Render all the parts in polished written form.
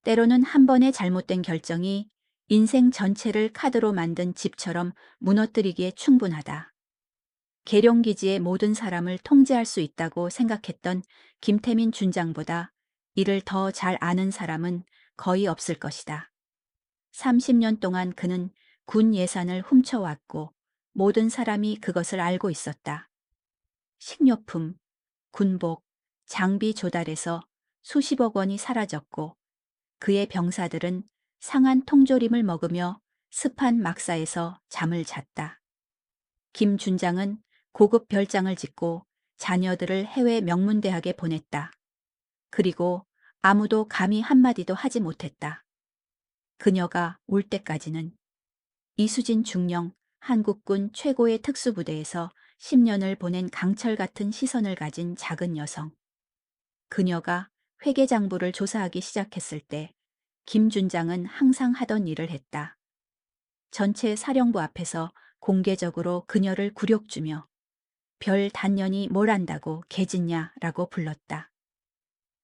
때로는 한 번의 잘못된 결정이 인생 전체를 카드로 만든 집처럼 무너뜨리기에 충분하다. 계룡기지의 모든 사람을 통제할 수 있다고 생각했던 김태민 준장보다 이를 더 잘 아는 사람은 거의 없을 것이다. 30년 동안 그는 군 예산을 훔쳐왔고 모든 사람이 그것을 알고 있었다. 식료품, 군복, 장비 조달에서 수십억 원이 사라졌고 그의 병사들은 상한 통조림을 먹으며 습한 막사에서 잠을 잤다. 김 준장은 고급 별장을 짓고 자녀들을 해외 명문대학에 보냈다. 그리고 아무도 감히 한마디도 하지 못했다. 그녀가 올 때까지는 이수진 중령 한국군 최고의 특수부대에서 10년을 보낸 강철 같은 시선을 가진 작은 여성. 그녀가 회계장부를 조사하기 시작했을 때 김 준장은 항상 하던 일을 했다. 전체 사령부 앞에서 공개적으로 그녀를 굴욕주며 별 단년이 뭘 안다고 개짓냐라고 불렀다.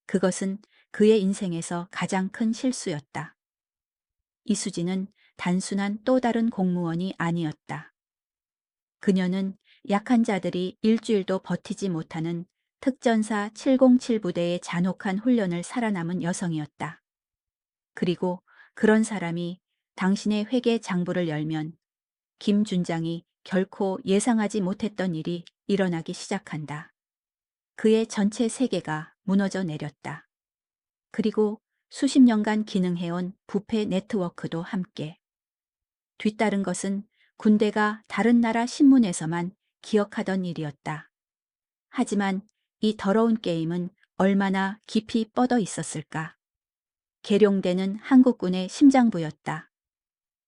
그것은 그의 인생에서 가장 큰 실수였다. 이수진은 단순한 또 다른 공무원이 아니었다. 그녀는 약한 자들이 일주일도 버티지 못하는 특전사 707 부대의 잔혹한 훈련을 살아남은 여성이었다. 그리고 그런 사람이 당신의 회계 장부를 열면 김 준장이 결코 예상하지 못했던 일이 일어나기 시작한다. 그의 전체 세계가 무너져 내렸다. 그리고 수십 년간 기능해온 부패 네트워크도 함께. 뒤따른 것은 군대가 다른 나라 신문에서만 기억하던 일이었다. 하지만 이 더러운 게임은 얼마나 깊이 뻗어 있었을까. 계룡대는 한국군의 심장부였다.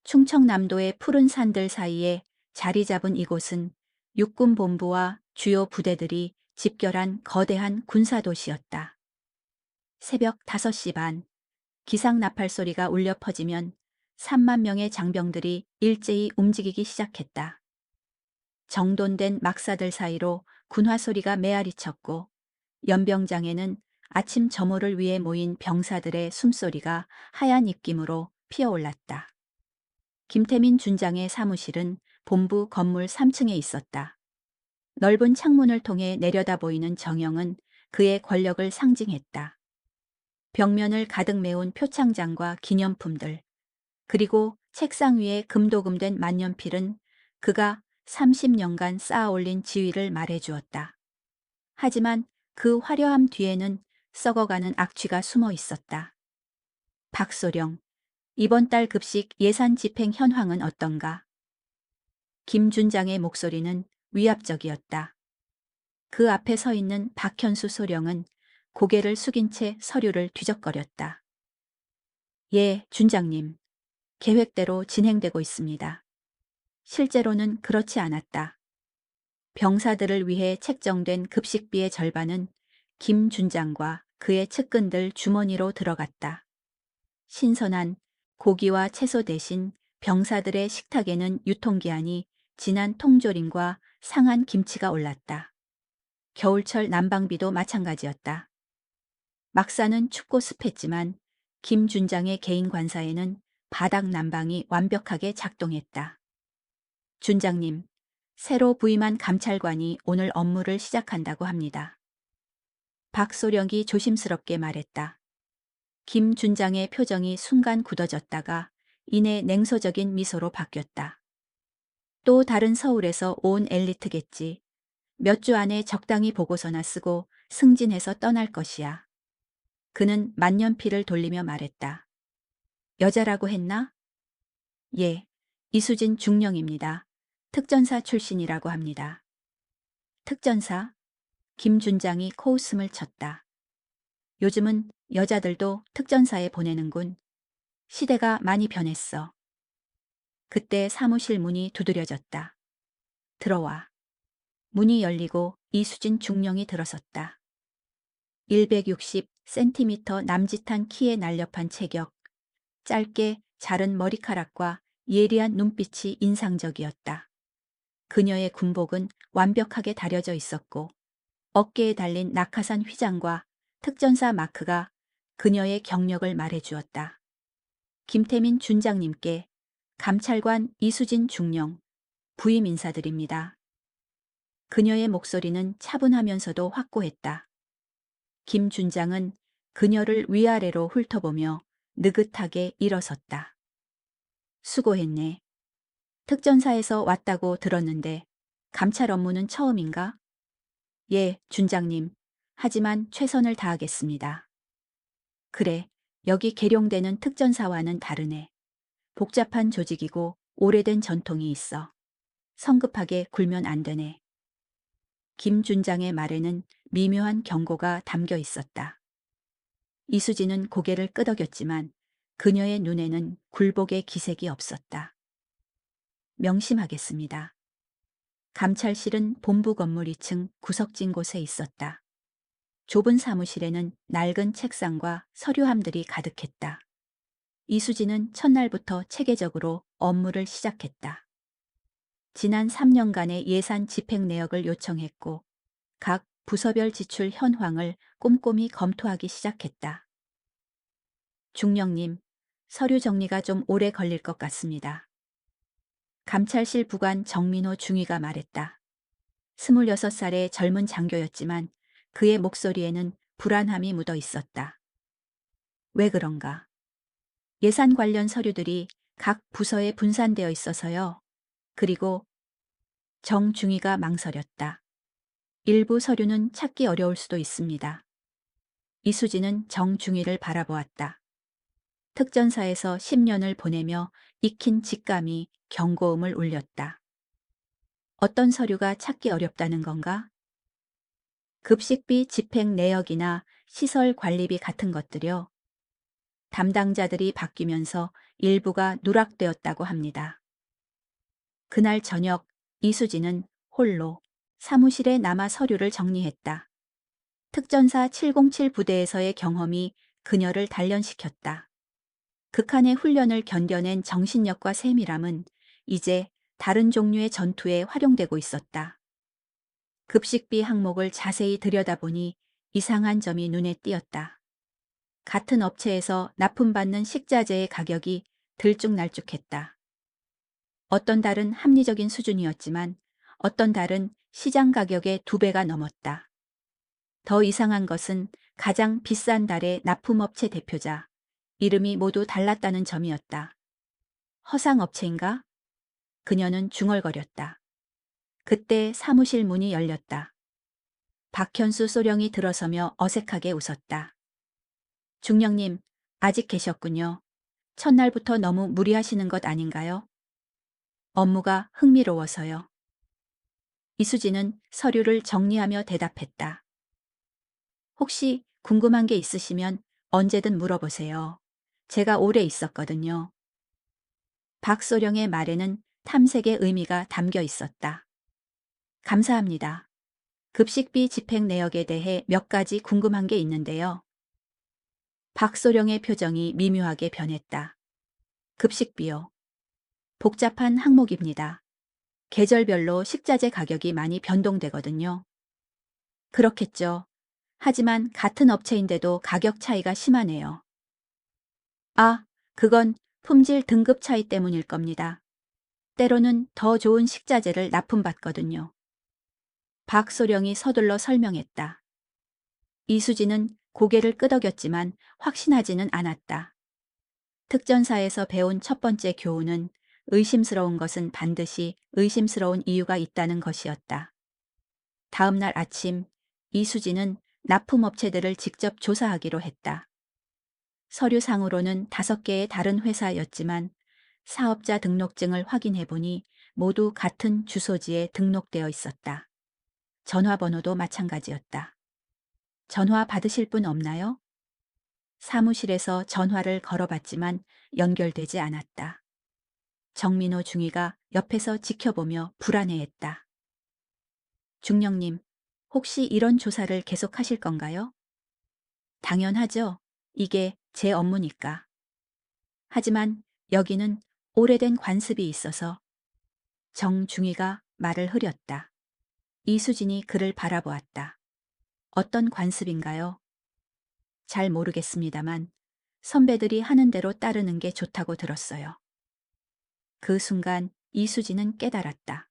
충청남도의 푸른 산들 사이에 자리 잡은 이곳은 육군본부와 주요 부대들이 집결한 거대한 군사도시였다. 새벽 5시 반, 기상나팔 소리가 울려 퍼지면 3만 명의 장병들이 일제히 움직이기 시작했다. 정돈된 막사들 사이로 군화 소리가 메아리 쳤고 연병장에는 아침 점호를 위해 모인 병사들의 숨소리가 하얀 입김으로 피어올랐다. 김태민 준장의 사무실은 본부 건물 3층에 있었다. 넓은 창문을 통해 내려다 보이는 정형은 그의 권력을 상징했다. 벽면을 가득 메운 표창장과 기념품들, 그리고 책상 위에 금도금된 만년필은 그가 30년간 쌓아올린 지위를 말해주었다. 하지만 그 화려함 뒤에는 썩어가는 악취가 숨어 있었다. 박소령, 이번 달 급식 예산 집행 현황은 어떤가? 김 준장의 목소리는 위압적이었다. 그 앞에 서 있는 박현수 소령은 고개를 숙인 채 서류를 뒤적거렸다. 예, 준장님. 계획대로 진행되고 있습니다. 실제로는 그렇지 않았다. 병사들을 위해 책정된 급식비의 절반은 김 준장과 그의 측근들 주머니로 들어갔다. 신선한 고기와 채소 대신 병사들의 식탁에는 유통기한이 지난 통조림과 상한 김치가 올랐다. 겨울철 난방비도 마찬가지였다. 막사는 춥고 습했지만 김 준장의 개인 관사에는 바닥 난방이 완벽하게 작동했다. 준장님, 새로 부임한 감찰관이 오늘 업무를 시작한다고 합니다. 박소령이 조심스럽게 말했다. 김 준장의 표정이 순간 굳어졌다가 이내 냉소적인 미소로 바뀌었다. 또 다른 서울에서 온 엘리트겠지. 몇 주 안에 적당히 보고서나 쓰고 승진해서 떠날 것이야. 그는 만년필을 돌리며 말했다. 여자라고 했나? 예, 이수진 중령입니다. 특전사 출신이라고 합니다. 특전사? 김 준장이 코웃음을 쳤다. 요즘은 여자들도 특전사에 보내는군. 시대가 많이 변했어. 그때 사무실 문이 두드려졌다. 들어와. 문이 열리고 이수진 중령이 들어섰다. 160cm 남짓한 키의 날렵한 체격, 짧게 자른 머리카락과 예리한 눈빛이 인상적이었다. 그녀의 군복은 완벽하게 다려져 있었고 어깨에 달린 낙하산 휘장과 특전사 마크가 그녀의 경력을 말해주었다. 김태민 준장님께 감찰관 이수진 중령 부임 인사드립니다. 그녀의 목소리는 차분하면서도 확고했다. 김 준장은 그녀를 위아래로 훑어보며 느긋하게 일어섰다. 수고했네. 특전사에서 왔다고 들었는데 감찰 업무는 처음인가? 예, 준장님. 하지만 최선을 다하겠습니다. 그래, 여기 계룡대는 특전사와는 다르네. 복잡한 조직이고 오래된 전통이 있어. 성급하게 굴면 안 되네. 김 준장의 말에는 미묘한 경고가 담겨 있었다. 이수진은 고개를 끄덕였지만 그녀의 눈에는 굴복의 기색이 없었다. 명심하겠습니다. 감찰실은 본부 건물 2층 구석진 곳에 있었다. 좁은 사무실에는 낡은 책상과 서류함들이 가득했다. 이수진은 첫날부터 체계적으로 업무를 시작했다. 지난 3년간의 예산 집행 내역을 요청했고 각 부서별 지출 현황을 꼼꼼히 검토하기 시작했다. 중령님, 서류 정리가 좀 오래 걸릴 것 같습니다. 감찰실 부관 정민호 중위가 말했다. 26살의 젊은 장교였지만 그의 목소리에는 불안함이 묻어 있었다. 왜 그런가? 예산 관련 서류들이 각 부서에 분산되어 있어서요. 그리고 정중위가 망설였다. 일부 서류는 찾기 어려울 수도 있습니다. 이수진은 정중위를 바라보았다. 특전사에서 10년을 보내며 익힌 직감이 경고음을 울렸다. 어떤 서류가 찾기 어렵다는 건가? 급식비 집행 내역이나 시설 관리비 같은 것들요. 담당자들이 바뀌면서 일부가 누락되었다고 합니다. 그날 저녁 이수진은 홀로 사무실에 남아 서류를 정리했다. 특전사 707 부대에서의 경험이 그녀를 단련시켰다. 극한의 훈련을 견뎌낸 정신력과 세밀함은 이제 다른 종류의 전투에 활용되고 있었다. 급식비 항목을 자세히 들여다보니 이상한 점이 눈에 띄었다. 같은 업체에서 납품받는 식자재의 가격이 들쭉날쭉했다. 어떤 달은 합리적인 수준이었지만 어떤 달은 시장 가격의 2배가 넘었다. 더 이상한 것은 가장 비싼 달의 납품업체 대표자, 이름이 모두 달랐다는 점이었다. 허상업체인가? 그녀는 중얼거렸다. 그때 사무실 문이 열렸다. 박현수 소령이 들어서며 어색하게 웃었다. 중령님, 아직 계셨군요. 첫날부터 너무 무리하시는 것 아닌가요? 업무가 흥미로워서요. 이수진은 서류를 정리하며 대답했다. 혹시 궁금한 게 있으시면 언제든 물어보세요. 제가 오래 있었거든요. 박소령의 말에는 탐색의 의미가 담겨 있었다. 감사합니다. 급식비 집행 내역에 대해 몇 가지 궁금한 게 있는데요. 박소령의 표정이 미묘하게 변했다. 급식비요. 복잡한 항목입니다. 계절별로 식자재 가격이 많이 변동되거든요. 그렇겠죠. 하지만 같은 업체인데도 가격 차이가 심하네요. 아, 그건 품질 등급 차이 때문일 겁니다. 때로는 더 좋은 식자재를 납품받거든요. 박소령이 서둘러 설명했다. 이수진은 고개를 끄덕였지만 확신하지는 않았다. 특전사에서 배운 첫 번째 교훈은 의심스러운 것은 반드시 의심스러운 이유가 있다는 것이었다. 다음 날 아침 이수진은 납품업체들을 직접 조사하기로 했다. 서류상으로는 5개의 다른 회사였지만 사업자 등록증을 확인해보니 모두 같은 주소지에 등록되어 있었다. 전화번호도 마찬가지였다. 전화 받으실 분 없나요? 사무실에서 전화를 걸어봤지만 연결되지 않았다. 정민호 중위가 옆에서 지켜보며 불안해했다. 중령님, 혹시 이런 조사를 계속하실 건가요? 당연하죠. 이게 제 업무니까. 하지만 여기는 오래된 관습이 있어서 정중위가 말을 흐렸다. 이수진이 그를 바라보았다. 어떤 관습인가요? 잘 모르겠습니다만 선배들이 하는 대로 따르는 게 좋다고 들었어요. 그 순간 이수지는 깨달았다.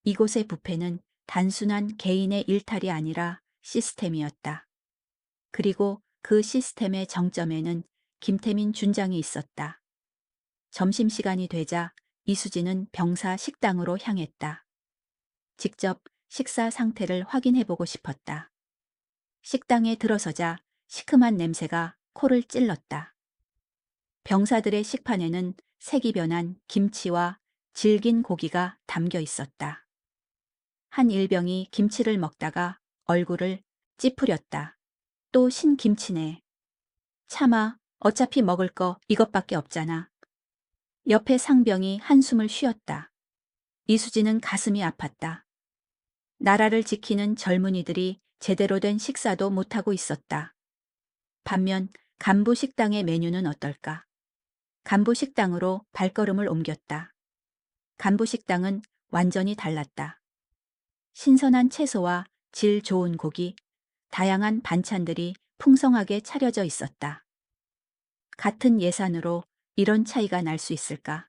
이곳의 부패는 단순한 개인의 일탈이 아니라 시스템이었다. 그리고 그 시스템의 정점에는 김태민 준장이 있었다. 점심시간이 되자 이수지는 병사 식당으로 향했다. 직접 식사 상태를 확인해보고 싶었다. 식당에 들어서자 시큼한 냄새가 코를 찔렀다. 병사들의 식판에는 색이 변한 김치와 질긴 고기가 담겨 있었다. 한 일병이 김치를 먹다가 얼굴을 찌푸렸다. 또 신김치네. 차마 어차피 먹을 거 이것밖에 없잖아. 옆에 상병이 한숨을 쉬었다. 이수지는 가슴이 아팠다. 나라를 지키는 젊은이들이 제대로 된 식사도 못하고 있었다. 반면 간부 식당의 메뉴는 어떨까? 간부 식당으로 발걸음을 옮겼다. 간부 식당은 완전히 달랐다. 신선한 채소와 질 좋은 고기, 다양한 반찬들이 풍성하게 차려져 있었다. 같은 예산으로 이런 차이가 날 수 있을까?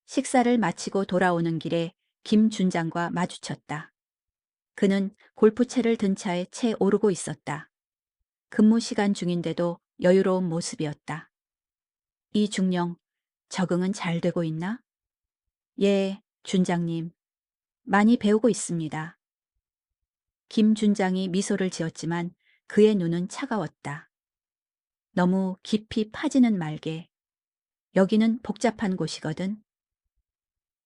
식사를 마치고 돌아오는 길에 김 준장과 마주쳤다. 그는 골프채를 든 차에 채 오르고 있었다. 근무 시간 중인데도 여유로운 모습이었다. 이 중령, 적응은 잘 되고 있나? 예, 준장님. 많이 배우고 있습니다. 김 준장이 미소를 지었지만 그의 눈은 차가웠다. 너무 깊이 파지는 말게. 여기는 복잡한 곳이거든.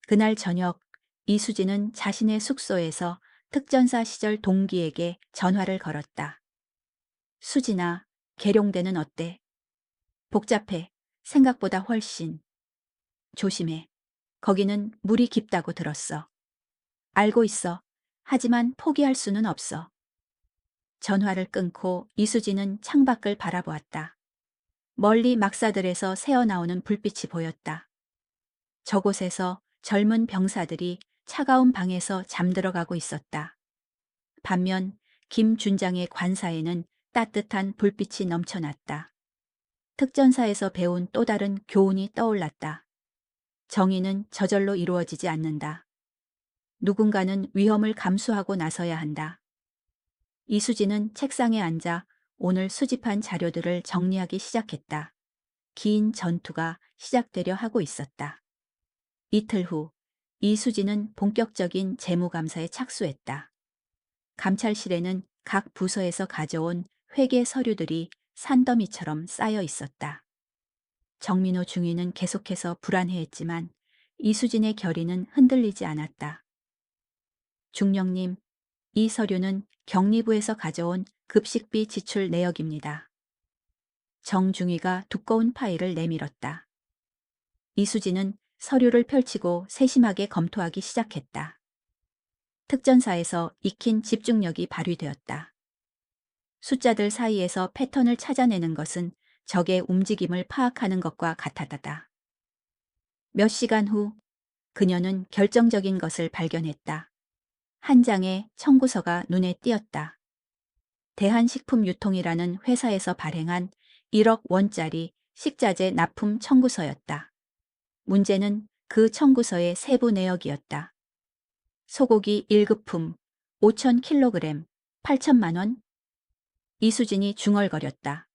그날 저녁 이수지는 자신의 숙소에서 특전사 시절 동기에게 전화를 걸었다. 수진아, 계룡대는 어때? 복잡해. 생각보다 훨씬. 조심해. 거기는 물이 깊다고 들었어. 알고 있어. 하지만 포기할 수는 없어. 전화를 끊고 이수지는 창밖을 바라보았다. 멀리 막사들에서 새어나오는 불빛이 보였다. 저곳에서 젊은 병사들이 차가운 방에서 잠들어가고 있었다. 반면 김 준장의 관사에는 따뜻한 불빛이 넘쳐났다. 특전사에서 배운 또 다른 교훈이 떠올랐다. 정의는 저절로 이루어지지 않는다. 누군가는 위험을 감수하고 나서야 한다. 이수지는 책상에 앉아 오늘 수집한 자료들을 정리하기 시작했다. 긴 전투가 시작되려 하고 있었다. 이틀 후 이수지는 본격적인 재무감사에 착수했다. 감찰실에는 각 부서에서 가져온 회계 서류들이 산더미처럼 쌓여 있었다. 정민호 중위는 계속해서 불안해했지만 이수진의 결의는 흔들리지 않았다. 중령님, 이 서류는 격리부에서 가져온 급식비 지출 내역입니다. 정중위가 두꺼운 파일을 내밀었다. 이수진은 서류를 펼치고 세심하게 검토하기 시작했다. 특전사에서 익힌 집중력이 발휘되었다. 숫자들 사이에서 패턴을 찾아내는 것은 적의 움직임을 파악하는 것과 같았다. 몇 시간 후 그녀는 결정적인 것을 발견했다. 한 장의 청구서가 눈에 띄었다. 대한식품유통이라는 회사에서 발행한 1억 원짜리 식자재 납품 청구서였다. 문제는 그 청구서의 세부 내역이었다. 소고기 1급품 5,000kg 8천만 원. 이수진이 중얼거렸다.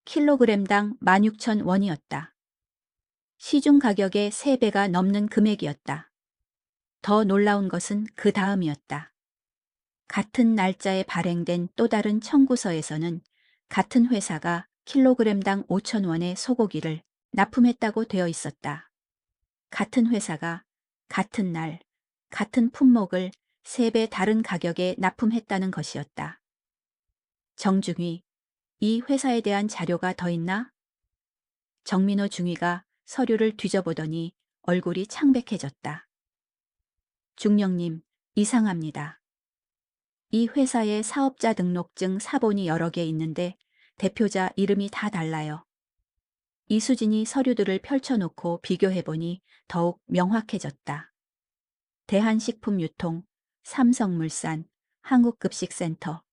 킬로그램당 16,000원이었다. 시중 가격의 3배가 넘는 금액이었다. 더 놀라운 것은 그 다음이었다. 같은 날짜에 발행된 또 다른 청구서에서는 같은 회사가 킬로그램당 5,000원의 소고기를 납품했다고 되어 있었다. 같은 회사가 같은 날, 같은 품목을 3배 다른 가격에 납품했다는 것이었다. 정중위, 이 회사에 대한 자료가 더 있나? 정민호 중위가 서류를 뒤져보더니 얼굴이 창백해졌다. 중령님, 이상합니다. 이 회사의 사업자 등록증 사본이 여러 개 있는데 대표자 이름이 다 달라요. 이수진이 서류들을 펼쳐놓고 비교해보니 더욱 명확해졌다. 대한식품유통, 삼성물산, 한국급식센터.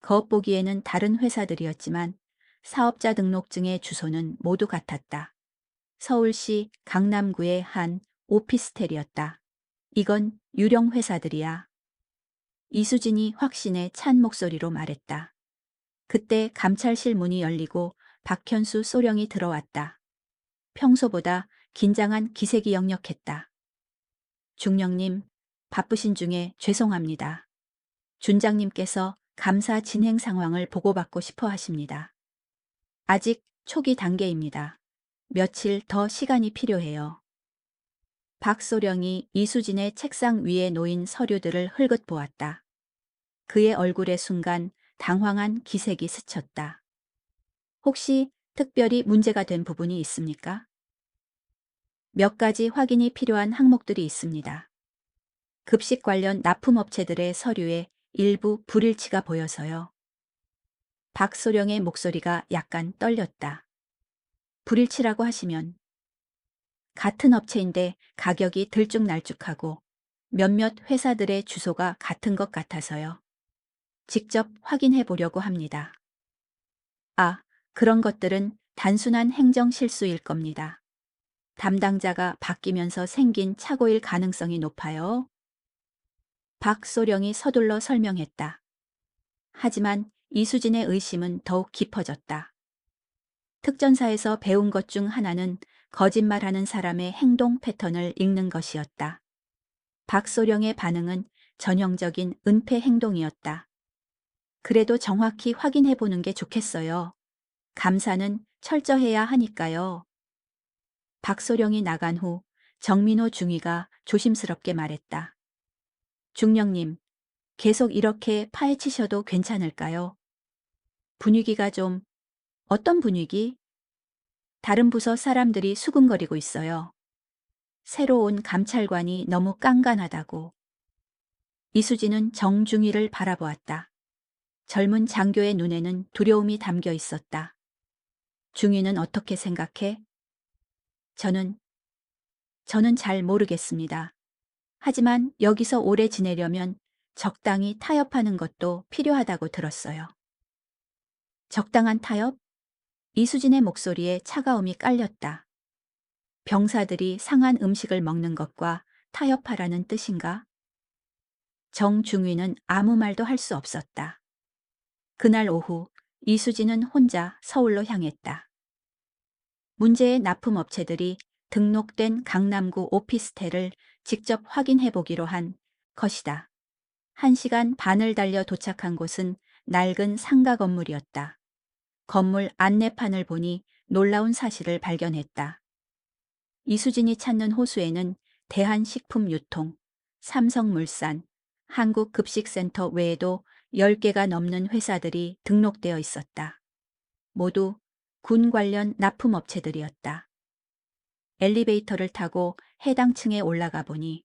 겉보기에는 다른 회사들이었지만 사업자 등록증의 주소는 모두 같았다. 서울시 강남구의 한 오피스텔이었다. 이건 유령 회사들이야. 이수진이 확신에 찬 목소리로 말했다. 그때 감찰실 문이 열리고 박현수 소령이 들어왔다. 평소보다 긴장한 기색이 역력했다. 중령님, 바쁘신 중에 죄송합니다. 준장님께서 감사 진행 상황을 보고받고 싶어 하십니다. 아직 초기 단계입니다. 며칠 더 시간이 필요해요. 박소령이 이수진의 책상 위에 놓인 서류들을 흘긋 보았다. 그의 얼굴에 순간 당황한 기색이 스쳤다. 혹시 특별히 문제가 된 부분이 있습니까? 몇 가지 확인이 필요한 항목들이 있습니다. 급식 관련 납품업체들의 서류에 일부 불일치가 보여서요. 박소령의 목소리가 약간 떨렸다. 불일치라고 하시면 같은 업체인데 가격이 들쭉날쭉하고 몇몇 회사들의 주소가 같은 것 같아서요. 직접 확인해 보려고 합니다. 아, 그런 것들은 단순한 행정 실수일 겁니다. 담당자가 바뀌면서 생긴 착오일 가능성이 높아요. 박소령이 서둘러 설명했다. 하지만 이수진의 의심은 더욱 깊어졌다. 특전사에서 배운 것 중 하나는 거짓말하는 사람의 행동 패턴을 읽는 것이었다. 박소령의 반응은 전형적인 은폐 행동이었다. 그래도 정확히 확인해 보는 게 좋겠어요. 감사는 철저해야 하니까요. 박소령이 나간 후 정민호 중위가 조심스럽게 말했다. 중령님, 계속 이렇게 파헤치셔도 괜찮을까요? 분위기가 좀, 어떤 분위기? 다른 부서 사람들이 수군거리고 있어요. 새로 온 감찰관이 너무 깐깐하다고. 이수진은 정중위를 바라보았다. 젊은 장교의 눈에는 두려움이 담겨 있었다. 중위는 어떻게 생각해? 저는 잘 모르겠습니다. 하지만 여기서 오래 지내려면 적당히 타협하는 것도 필요하다고 들었어요. 적당한 타협? 이수진의 목소리에 차가움이 깔렸다. 병사들이 상한 음식을 먹는 것과 타협하라는 뜻인가? 정중위는 아무 말도 할 수 없었다. 그날 오후 이수진은 혼자 서울로 향했다. 문제의 납품업체들이 등록된 강남구 오피스텔을 직접 확인해 보기로 한 것이다. 1시간 반을 달려 도착한 곳은 낡은 상가 건물이었다. 건물 안내판을 보니 놀라운 사실을 발견했다. 이수진이 찾는 호수에는 대한식품유통, 삼성물산, 한국급식센터 외에도 10개가 넘는 회사들이 등록되어 있었다. 모두 군 관련 납품업체들이었다. 엘리베이터를 타고 해당 층에 올라가 보니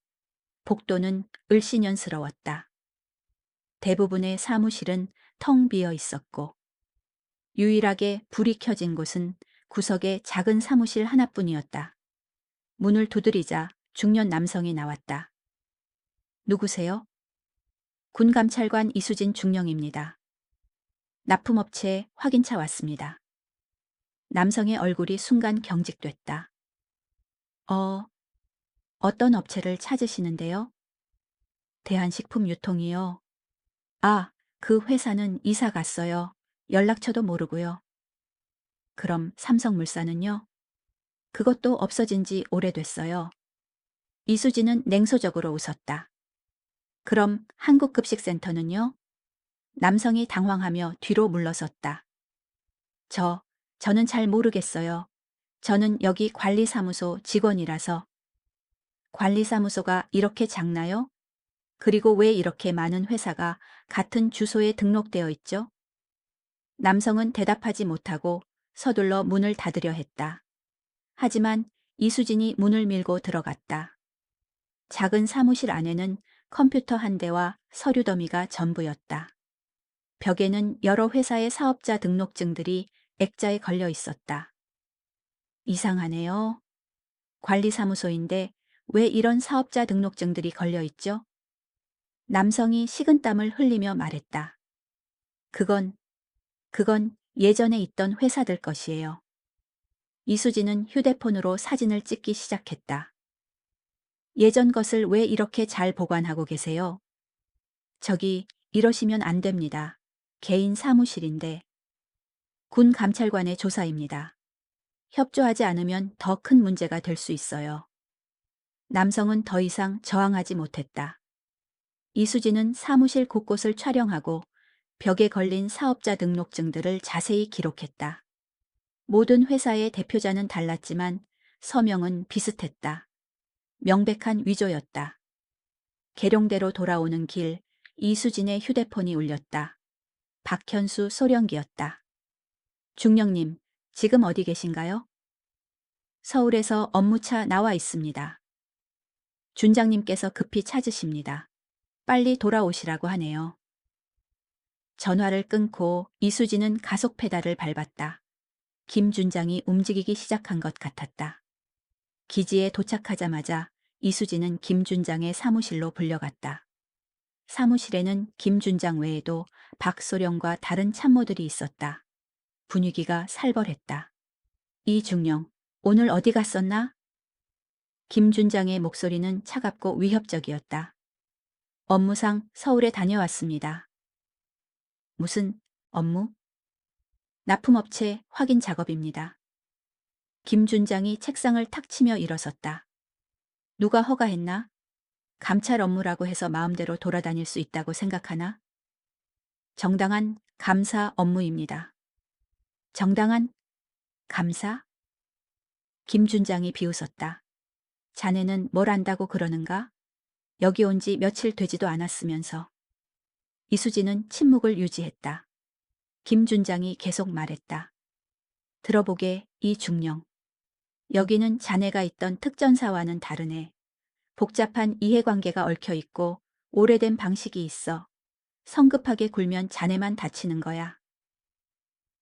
복도는 을씨년스러웠다. 대부분의 사무실은 텅 비어 있었고 유일하게 불이 켜진 곳은 구석의 작은 사무실 하나뿐이었다. 문을 두드리자 중년 남성이 나왔다. 누구세요? 군감찰관 이수진 중령입니다. 납품업체 확인차 왔습니다. 남성의 얼굴이 순간 경직됐다. 어떤 업체를 찾으시는데요? 대한식품유통이요. 아, 그 회사는 이사 갔어요. 연락처도 모르고요. 그럼 삼성물산은요? 그것도 없어진 지 오래됐어요. 이수진은 냉소적으로 웃었다. 그럼 한국급식센터는요? 남성이 당황하며 뒤로 물러섰다. 저는 잘 모르겠어요. 저는 여기 관리사무소 직원이라서. 관리사무소가 이렇게 작나요? 그리고 왜 이렇게 많은 회사가 같은 주소에 등록되어 있죠? 남성은 대답하지 못하고 서둘러 문을 닫으려 했다. 하지만 이수진이 문을 밀고 들어갔다. 작은 사무실 안에는 컴퓨터 한 대와 서류 더미가 전부였다. 벽에는 여러 회사의 사업자 등록증들이 액자에 걸려 있었다. 이상하네요. 관리사무소인데 왜 이런 사업자 등록증들이 걸려 있죠? 남성이 식은땀을 흘리며 말했다. 그건, 그건 예전에 있던 회사들 것이에요. 이수진은 휴대폰으로 사진을 찍기 시작했다. 예전 것을 왜 이렇게 잘 보관하고 계세요? 저기, 이러시면 안 됩니다. 개인 사무실인데. 군 감찰관의 조사입니다. 협조하지 않으면 더 큰 문제가 될 수 있어요. 남성은 더 이상 저항하지 못했다. 이수진은 사무실 곳곳을 촬영하고 벽에 걸린 사업자 등록증들을 자세히 기록했다. 모든 회사의 대표자는 달랐지만 서명은 비슷했다. 명백한 위조였다. 계룡대로 돌아오는 길, 이수진의 휴대폰이 울렸다. 박현수 소령기였다. 중령님, 지금 어디 계신가요? 서울에서 업무차 나와 있습니다. 준장님께서 급히 찾으십니다. 빨리 돌아오시라고 하네요. 전화를 끊고 이수진은 가속 페달을 밟았다. 김 준장이 움직이기 시작한 것 같았다. 기지에 도착하자마자 이수진은 김 준장의 사무실로 불려갔다. 사무실에는 김 준장 외에도 박소령과 다른 참모들이 있었다. 분위기가 살벌했다. 이중령, 오늘 어디 갔었나? 김 준장의 목소리는 차갑고 위협적이었다. 업무상 서울에 다녀왔습니다. 무슨 업무? 납품업체 확인 작업입니다. 김 준장이 책상을 탁 치며 일어섰다. 누가 허가했나? 감찰 업무라고 해서 마음대로 돌아다닐 수 있다고 생각하나? 정당한 감사 업무입니다. 정당한 감사? 김 준장이 비웃었다. 자네는 뭘 안다고 그러는가? 여기 온 지 며칠 되지도 않았으면서. 이수진은 침묵을 유지했다. 김 준장이 계속 말했다. 들어보게, 이중령. 여기는 자네가 있던 특전사와는 다르네. 복잡한 이해관계가 얽혀 있고 오래된 방식이 있어. 성급하게 굴면 자네만 다치는 거야.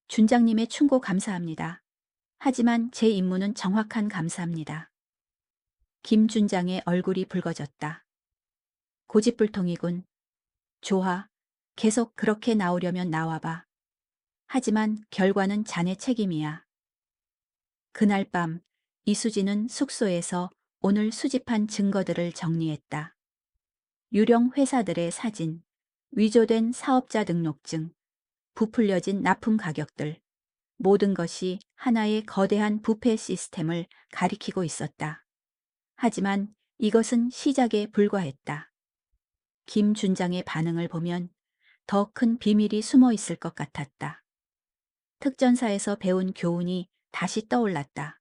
준장님의 충고 감사합니다. 하지만 제 임무는 정확한 감사합니다. 김 준장의 얼굴이 붉어졌다. 고집불통이군. 좋아. 계속 그렇게 나오려면 나와봐. 하지만 결과는 자네 책임이야. 그날 밤 이수진은 숙소에서 오늘 수집한 증거들을 정리했다. 유령 회사들의 사진, 위조된 사업자 등록증, 부풀려진 납품 가격들, 모든 것이 하나의 거대한 부패 시스템을 가리키고 있었다. 하지만 이것은 시작에 불과했다. 김 준장의 반응을 보면 더 큰 비밀이 숨어 있을 것 같았다. 특전사에서 배운 교훈이 다시 떠올랐다.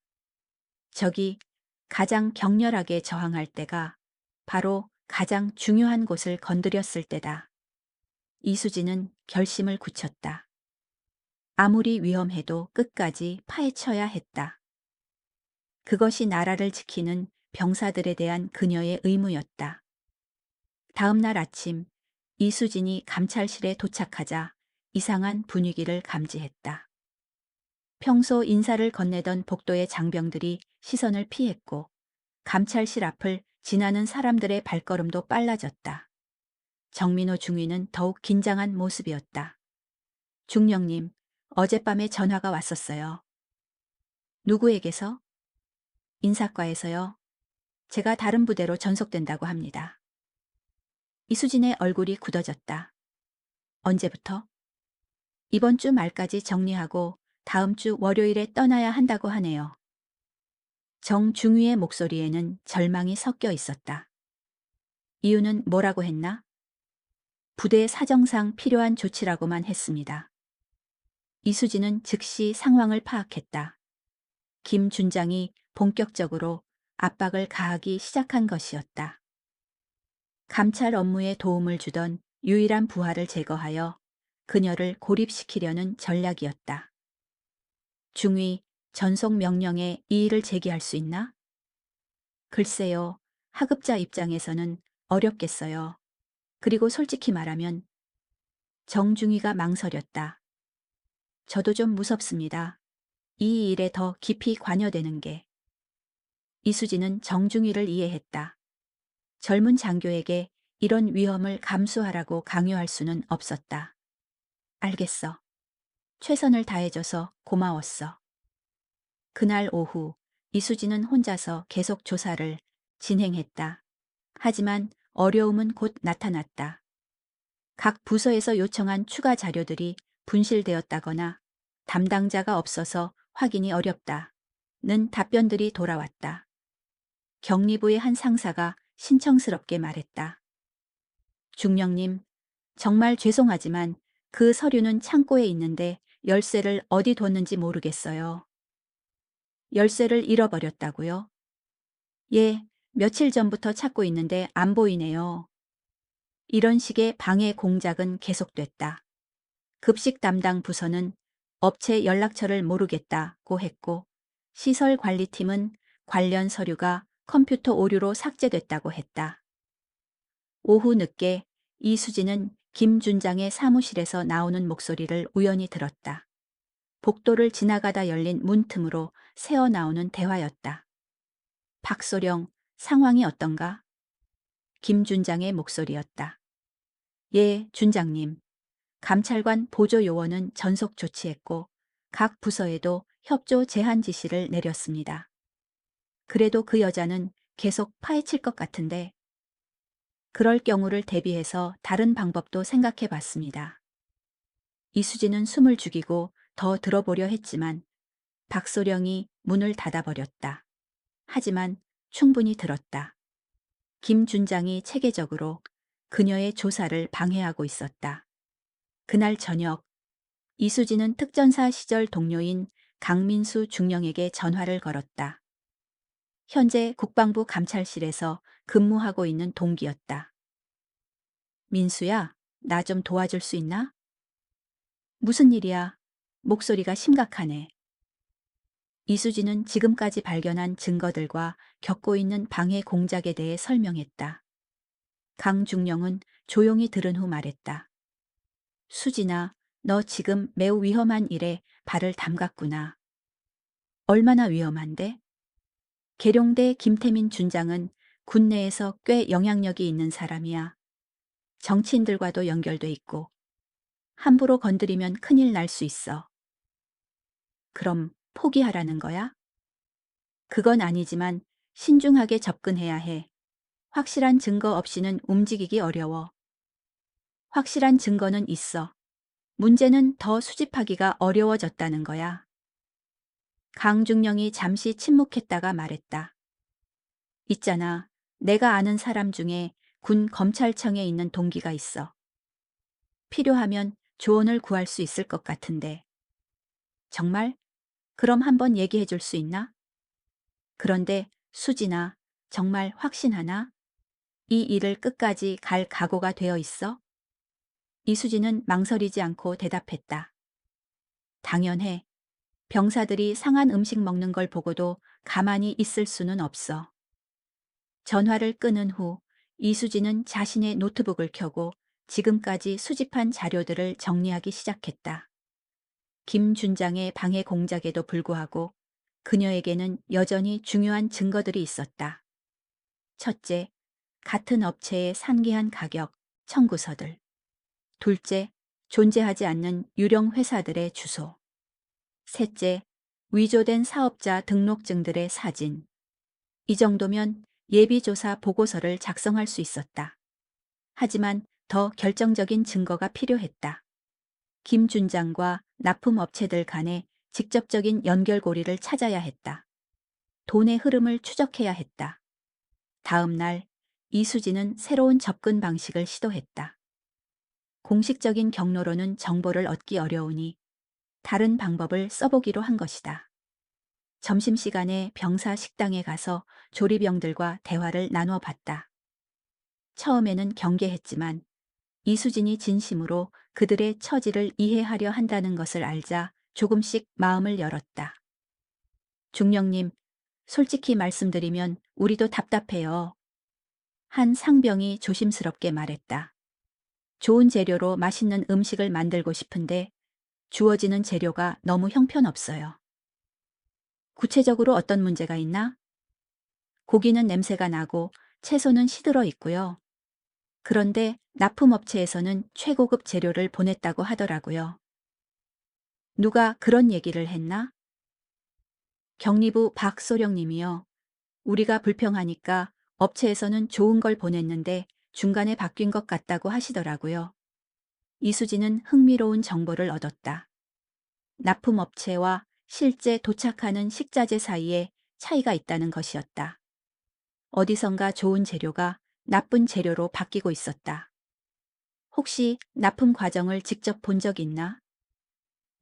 적이 가장 격렬하게 저항할 때가 바로 가장 중요한 곳을 건드렸을 때다. 이수진은 결심을 굳혔다. 아무리 위험해도 끝까지 파헤쳐야 했다. 그것이 나라를 지키는 병사들에 대한 그녀의 의무였다. 다음 날 아침 이수진이 감찰실에 도착하자 이상한 분위기를 감지했다. 평소 인사를 건네던 복도의 장병들이 시선을 피했고 감찰실 앞을 지나는 사람들의 발걸음도 빨라졌다. 정민호 중위는 더욱 긴장한 모습이었다. 중령님, 어젯밤에 전화가 왔었어요. 누구에게서? 인사과에서요. 제가 다른 부대로 전속된다고 합니다. 이수진의 얼굴이 굳어졌다. 언제부터? 이번 주 말까지 정리하고 다음 주 월요일에 떠나야 한다고 하네요. 정중위의 목소리에는 절망이 섞여 있었다. 이유는 뭐라고 했나? 부대 사정상 필요한 조치라고만 했습니다. 이수진은 즉시 상황을 파악했다. 김 준장이 본격적으로 압박을 가하기 시작한 것이었다. 감찰 업무에 도움을 주던 유일한 부하를 제거하여 그녀를 고립시키려는 전략이었다. 중위, 전속 명령에 이의를 제기할 수 있나? 글쎄요, 하급자 입장에서는 어렵겠어요. 그리고 솔직히 말하면 정중위가 망설였다. 저도 좀 무섭습니다. 이 일에 더 깊이 관여되는 게. 이수진은 정중위를 이해했다. 젊은 장교에게 이런 위험을 감수하라고 강요할 수는 없었다. 알겠어. 최선을 다해줘서 고마웠어. 그날 오후 이수진은 혼자서 계속 조사를 진행했다. 하지만 어려움은 곧 나타났다. 각 부서에서 요청한 추가 자료들이 분실되었다거나 담당자가 없어서 확인이 어렵다는 답변들이 돌아왔다. 경리부의 한 상사가 신청스럽게 말했다. 중령님, 정말 죄송하지만 그 서류는 창고에 있는데 열쇠를 어디 뒀는지 모르겠어요. 열쇠를 잃어버렸다고요? 예, 며칠 전부터 찾고 있는데 안 보이네요. 이런 식의 방해 공작은 계속됐다. 급식 담당 부서는 업체 연락처를 모르겠다고 했고, 시설 관리팀은 관련 서류가 컴퓨터 오류로 삭제됐다고 했다. 오후 늦게 이수진은 김 준장의 사무실에서 나오는 목소리를 우연히 들었다. 복도를 지나가다 열린 문틈으로 새어나오는 대화였다. 박소령, 상황이 어떤가? 김 준장의 목소리였다. 예, 준장님. 감찰관 보조 요원은 전속 조치했고 각 부서에도 협조 제한 지시를 내렸습니다. 그래도 그 여자는 계속 파헤칠 것 같은데 그럴 경우를 대비해서 다른 방법도 생각해 봤습니다. 이수진은 숨을 죽이고 더 들어보려 했지만 박소령이 문을 닫아버렸다. 하지만 충분히 들었다. 김 준장이 체계적으로 그녀의 조사를 방해하고 있었다. 그날 저녁 이수진은 특전사 시절 동료인 강민수 중령에게 전화를 걸었다. 현재 국방부 감찰실에서 근무하고 있는 동기였다. 민수야, 나 좀 도와줄 수 있나? 무슨 일이야? 목소리가 심각하네. 이수진은 지금까지 발견한 증거들과 겪고 있는 방해 공작에 대해 설명했다. 강중령은 조용히 들은 후 말했다. 수진아, 너 지금 매우 위험한 일에 발을 담갔구나. 얼마나 위험한데? 계룡대 김태민 준장은 군내에서 꽤 영향력이 있는 사람이야. 정치인들과도 연결돼 있고 함부로 건드리면 큰일 날 수 있어. 그럼 포기하라는 거야? 그건 아니지만 신중하게 접근해야 해. 확실한 증거 없이는 움직이기 어려워. 확실한 증거는 있어. 문제는 더 수집하기가 어려워졌다는 거야. 강중령이 잠시 침묵했다가 말했다. 있잖아. 내가 아는 사람 중에 군 검찰청에 있는 동기가 있어. 필요하면 조언을 구할 수 있을 것 같은데. 정말? 그럼 한번 얘기해 줄 수 있나? 그런데 수진아, 정말 확신하나? 이 일을 끝까지 갈 각오가 되어 있어? 이수진은 망설이지 않고 대답했다. 당연해. 병사들이 상한 음식 먹는 걸 보고도 가만히 있을 수는 없어. 전화를 끊은 후 이수진은 자신의 노트북을 켜고 지금까지 수집한 자료들을 정리하기 시작했다. 김 준장의 방해 공작에도 불구하고 그녀에게는 여전히 중요한 증거들이 있었다. 첫째, 같은 업체의 상기한 가격, 청구서들. 둘째, 존재하지 않는 유령 회사들의 주소. 셋째, 위조된 사업자 등록증들의 사진. 이 정도면 예비조사 보고서를 작성할 수 있었다. 하지만 더 결정적인 증거가 필요했다. 김 준장과 납품업체들 간의 직접적인 연결고리를 찾아야 했다. 돈의 흐름을 추적해야 했다. 다음 날 이수진은 새로운 접근 방식을 시도했다. 공식적인 경로로는 정보를 얻기 어려우니 다른 방법을 써보기로 한 것이다. 점심시간에 병사 식당에 가서 조리병들과 대화를 나누어 봤다. 처음에는 경계했지만 이수진이 진심으로 그들의 처지를 이해하려 한다는 것을 알자 조금씩 마음을 열었다. 중령님, 솔직히 말씀드리면 우리도 답답해요. 한 상병이 조심스럽게 말했다. 좋은 재료로 맛있는 음식을 만들고 싶은데 주어지는 재료가 너무 형편없어요. 구체적으로 어떤 문제가 있나? 고기는 냄새가 나고 채소는 시들어 있고요. 그런데 납품업체에서는 최고급 재료를 보냈다고 하더라고요. 누가 그런 얘기를 했나? 경리부 박소령 님이요. 우리가 불평하니까 업체에서는 좋은 걸 보냈는데 중간에 바뀐 것 같다고 하시더라고요. 이수진은 흥미로운 정보를 얻었다. 납품업체와 실제 도착하는 식자재 사이에 차이가 있다는 것이었다. 어디선가 좋은 재료가 나쁜 재료로 바뀌고 있었다. 혹시 납품 과정을 직접 본 적 있나?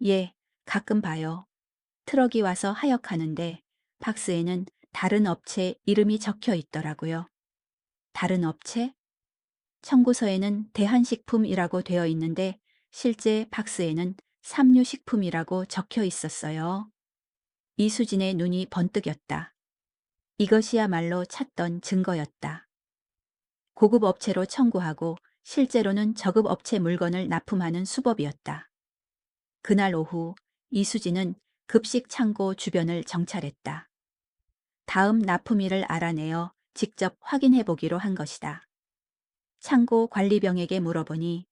예, 가끔 봐요. 트럭이 와서 하역하는데 박스에는 다른 업체 이름이 적혀 있더라고요. 다른 업체? 청구서에는 대한식품이라고 되어 있는데 실제 박스에는 삼류식품이라고 적혀 있었어요. 이수진의 눈이 번뜩였다. 이것이야말로 찾던 증거였다. 고급 업체로 청구하고 실제로는 저급 업체 물건을 납품하는 수법이었다. 그날 오후 이수진은 급식 창고 주변을 정찰했다. 다음 납품일을 알아내어 직접 확인해 보기로 한 것이다. 창고 관리병에게 물어보니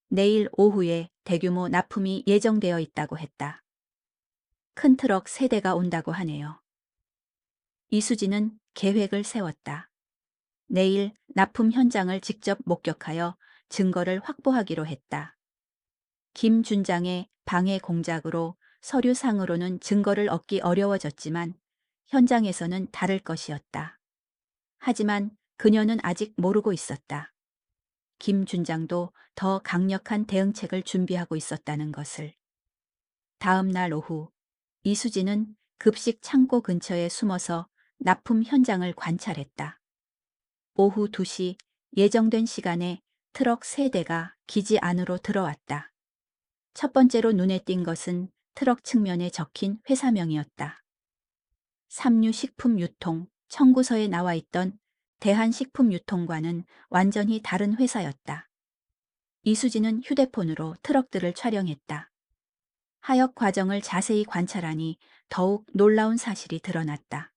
내일 오후에 대규모 납품이 예정되어 있다고 했다. 큰 트럭 3대가 온다고 하네요. 이수진은 계획을 세웠다. 내일 납품 현장을 직접 목격하여 증거를 확보하기로 했다. 김 준장의 방해 공작으로 서류상으로는 증거를 얻기 어려워졌지만 현장에서는 다를 것이었다. 하지만 그녀는 아직 모르고 있었다. 김 준장도 더 강력한 대응책을 준비하고 있었다는 것을. 다음 날 오후 이수진은 급식 창고 근처에 숨어서 납품 현장을 관찰했다. 오후 2시 예정된 시간에 트럭 3대가 기지 안으로 들어왔다. 첫 번째로 눈에 띈 것은 트럭 측면에 적힌 회사명이었다. 삼류식품유통 청구서에 나와 있던 대한식품유통과는 완전히 다른 회사였다. 이수진은 휴대폰으로 트럭들을 촬영했다. 하역 과정을 자세히 관찰하니 더욱 놀라운 사실이 드러났다.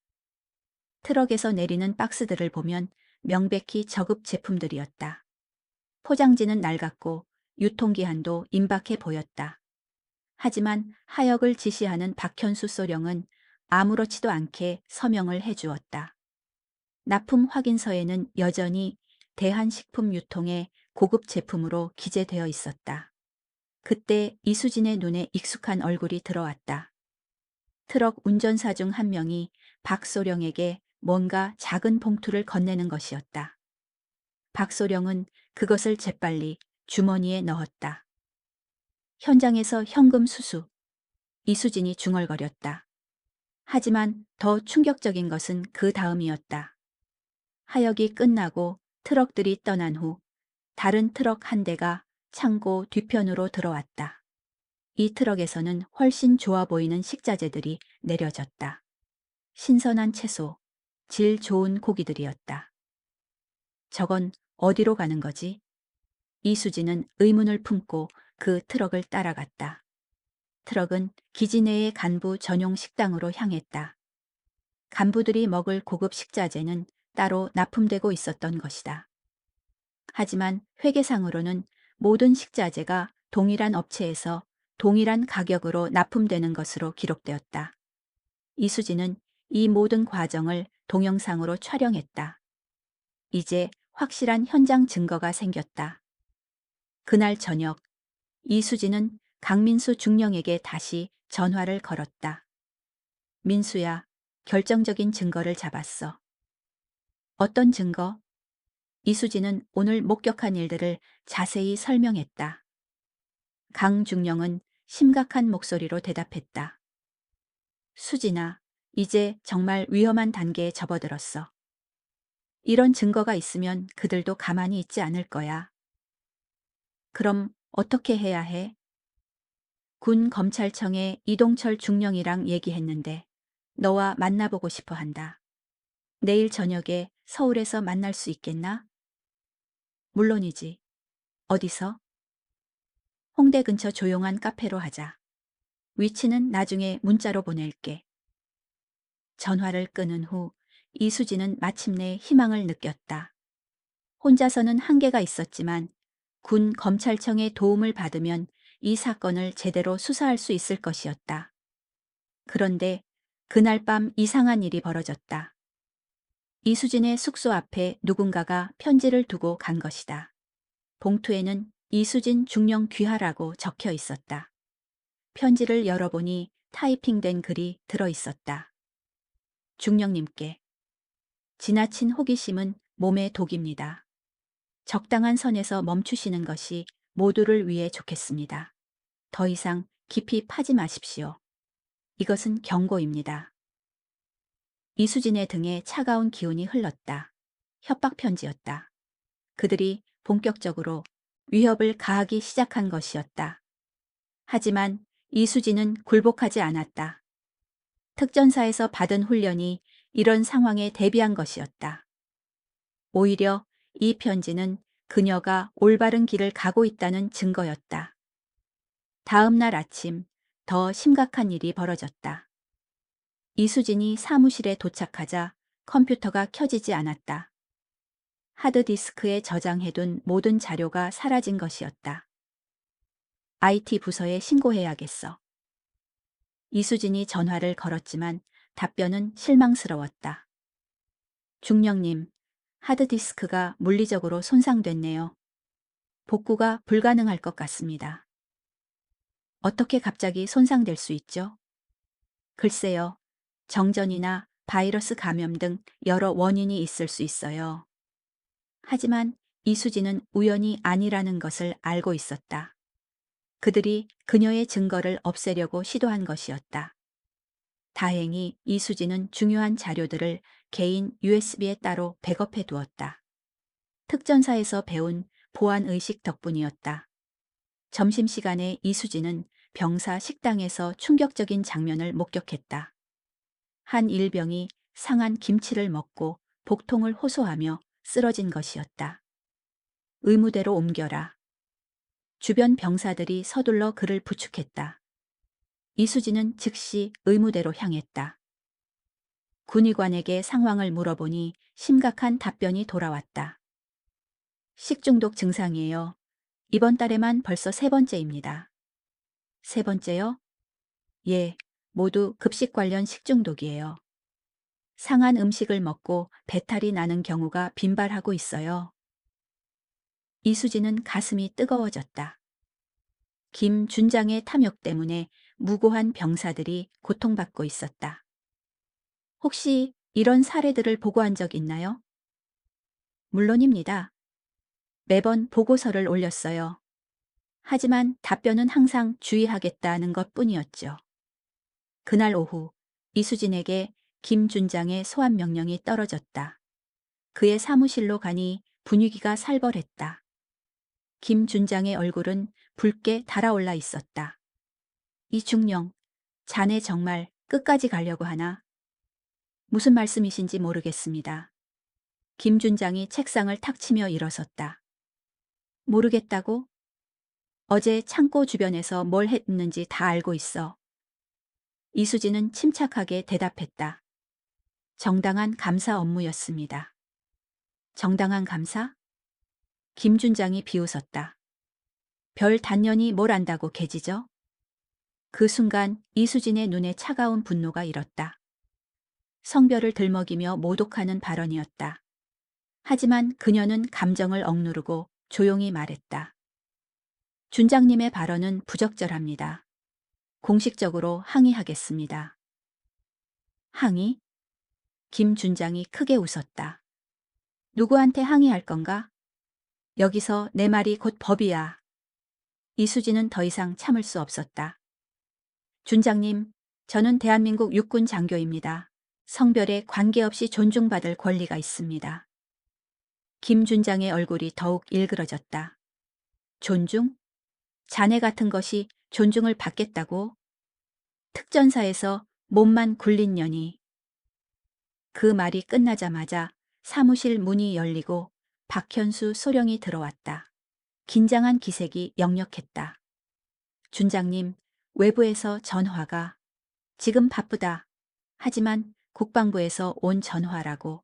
트럭에서 내리는 박스들을 보면 명백히 저급 제품들이었다. 포장지는 낡았고 유통기한도 임박해 보였다. 하지만 하역을 지시하는 박현수 소령은 아무렇지도 않게 서명을 해주었다. 납품 확인서에는 여전히 대한식품유통의 고급 제품으로 기재되어 있었다. 그때 이수진의 눈에 익숙한 얼굴이 들어왔다. 트럭 운전사 중 한 명이 박소령에게 뭔가 작은 봉투를 건네는 것이었다. 박소령은 그것을 재빨리 주머니에 넣었다. 현장에서 현금 수수. 이수진이 중얼거렸다. 하지만 더 충격적인 것은 그 다음이었다. 하역이 끝나고 트럭들이 떠난 후 다른 트럭 한 대가 창고 뒤편으로 들어왔다. 이 트럭에서는 훨씬 좋아 보이는 식자재들이 내려졌다. 신선한 채소, 질 좋은 고기들이었다. 저건 어디로 가는 거지? 이수진은 의문을 품고 그 트럭을 따라갔다. 트럭은 기지 내의 간부 전용 식당으로 향했다. 간부들이 먹을 고급 식자재는 따로 납품되고 있었던 것이다. 하지만 회계상으로는 모든 식자재가 동일한 업체에서 동일한 가격으로 납품되는 것으로 기록되었다. 이수진은 이 모든 과정을 동영상으로 촬영했다. 이제 확실한 현장 증거가 생겼다. 그날 저녁 이수진은 강민수 중령에게 다시 전화를 걸었다. 민수야, 결정적인 증거를 잡았어. 어떤 증거? 이수진은 오늘 목격한 일들을 자세히 설명했다. 강중령은 심각한 목소리로 대답했다. 수진아, 이제 정말 위험한 단계에 접어들었어. 이런 증거가 있으면 그들도 가만히 있지 않을 거야. 그럼 어떻게 해야 해? 군 검찰청에 이동철 중령이랑 얘기했는데 너와 만나보고 싶어 한다. 내일 저녁에 서울에서 만날 수 있겠나? 물론이지. 어디서? 홍대 근처 조용한 카페로 하자. 위치는 나중에 문자로 보낼게. 전화를 끊은 후 이수진은 마침내 희망을 느꼈다. 혼자서는 한계가 있었지만 군 검찰청의 도움을 받으면 이 사건을 제대로 수사할 수 있을 것이었다. 그런데 그날 밤 이상한 일이 벌어졌다. 이수진의 숙소 앞에 누군가가 편지를 두고 간 것이다. 봉투에는 이수진 중령 귀하라고 적혀 있었다. 편지를 열어보니 타이핑된 글이 들어 있었다. 중령님께. 지나친 호기심은 몸의 독입니다. 적당한 선에서 멈추시는 것이 모두를 위해 좋겠습니다. 더 이상 깊이 파지 마십시오. 이것은 경고입니다. 이수진의 등에 차가운 기운이 흘렀다. 협박 편지였다. 그들이 본격적으로 위협을 가하기 시작한 것이었다. 하지만 이수진은 굴복하지 않았다. 특전사에서 받은 훈련이 이런 상황에 대비한 것이었다. 오히려 이 편지는 그녀가 올바른 길을 가고 있다는 증거였다. 다음 날 아침 더 심각한 일이 벌어졌다. 이수진이 사무실에 도착하자 컴퓨터가 켜지지 않았다. 하드디스크에 저장해둔 모든 자료가 사라진 것이었다. IT 부서에 신고해야겠어. 이수진이 전화를 걸었지만 답변은 실망스러웠다. 중령님, 하드디스크가 물리적으로 손상됐네요. 복구가 불가능할 것 같습니다. 어떻게 갑자기 손상될 수 있죠? 글쎄요. 정전이나 바이러스 감염 등 여러 원인이 있을 수 있어요. 하지만 이수진은 우연이 아니라는 것을 알고 있었다. 그들이 그녀의 증거를 없애려고 시도한 것이었다. 다행히 이수진은 중요한 자료들을 개인 USB에 따로 백업해 두었다. 특전사에서 배운 보안 의식 덕분이었다. 점심시간에 이수진은 병사 식당에서 충격적인 장면을 목격했다. 한 일병이 상한 김치를 먹고 복통을 호소하며 쓰러진 것이었다. 의무대로 옮겨라. 주변 병사들이 서둘러 그를 부축했다. 이수진은 즉시 의무대로 향했다. 군의관에게 상황을 물어보니 심각한 답변이 돌아왔다. 식중독 증상이에요. 이번 달에만 벌써 3번째입니다. 3번째요? 예, 모두 급식 관련 식중독이에요. 상한 음식을 먹고 배탈이 나는 경우가 빈발하고 있어요. 이수진은 가슴이 뜨거워졌다. 김 준장의 탐욕 때문에 무고한 병사들이 고통받고 있었다. 혹시 이런 사례들을 보고한 적 있나요? 물론입니다. 매번 보고서를 올렸어요. 하지만 답변은 항상 주의하겠다는 것 뿐이었죠. 그날 오후 이수진에게 김 준장의 소환 명령이 떨어졌다. 그의 사무실로 가니 분위기가 살벌했다. 김 준장의 얼굴은 붉게 달아올라 있었다. 이중령, 자네 정말 끝까지 가려고 하나? 무슨 말씀이신지 모르겠습니다. 김 준장이 책상을 탁 치며 일어섰다. 모르겠다고? 어제 창고 주변에서 뭘 했는지 다 알고 있어. 이수진은 침착하게 대답했다. 정당한 감사 업무였습니다. 정당한 감사? 김 준장이 비웃었다. 별 단연이 뭘 안다고 개지죠? 그 순간 이수진의 눈에 차가운 분노가 일었다. 성별을 들먹이며 모독하는 발언이었다. 하지만 그녀는 감정을 억누르고 조용히 말했다. 준장님의 발언은 부적절합니다. 공식적으로 항의하겠습니다. 항의? 김 준장이 크게 웃었다. 누구한테 항의할 건가? 여기서 내 말이 곧 법이야. 이수진은 더 이상 참을 수 없었다. 준장님, 저는 대한민국 육군 장교입니다. 성별에 관계없이 존중받을 권리가 있습니다. 김 준장의 얼굴이 더욱 일그러졌다. 존중? 자네 같은 것이 존중을 받겠다고? 특전사에서 몸만 굴린 년이. 그 말이 끝나자마자 사무실 문이 열리고 박현수 소령이 들어왔다. 긴장한 기색이 역력했다. 준장님, 외부에서 전화가. 지금 바쁘다. 하지만 국방부에서 온 전화라고.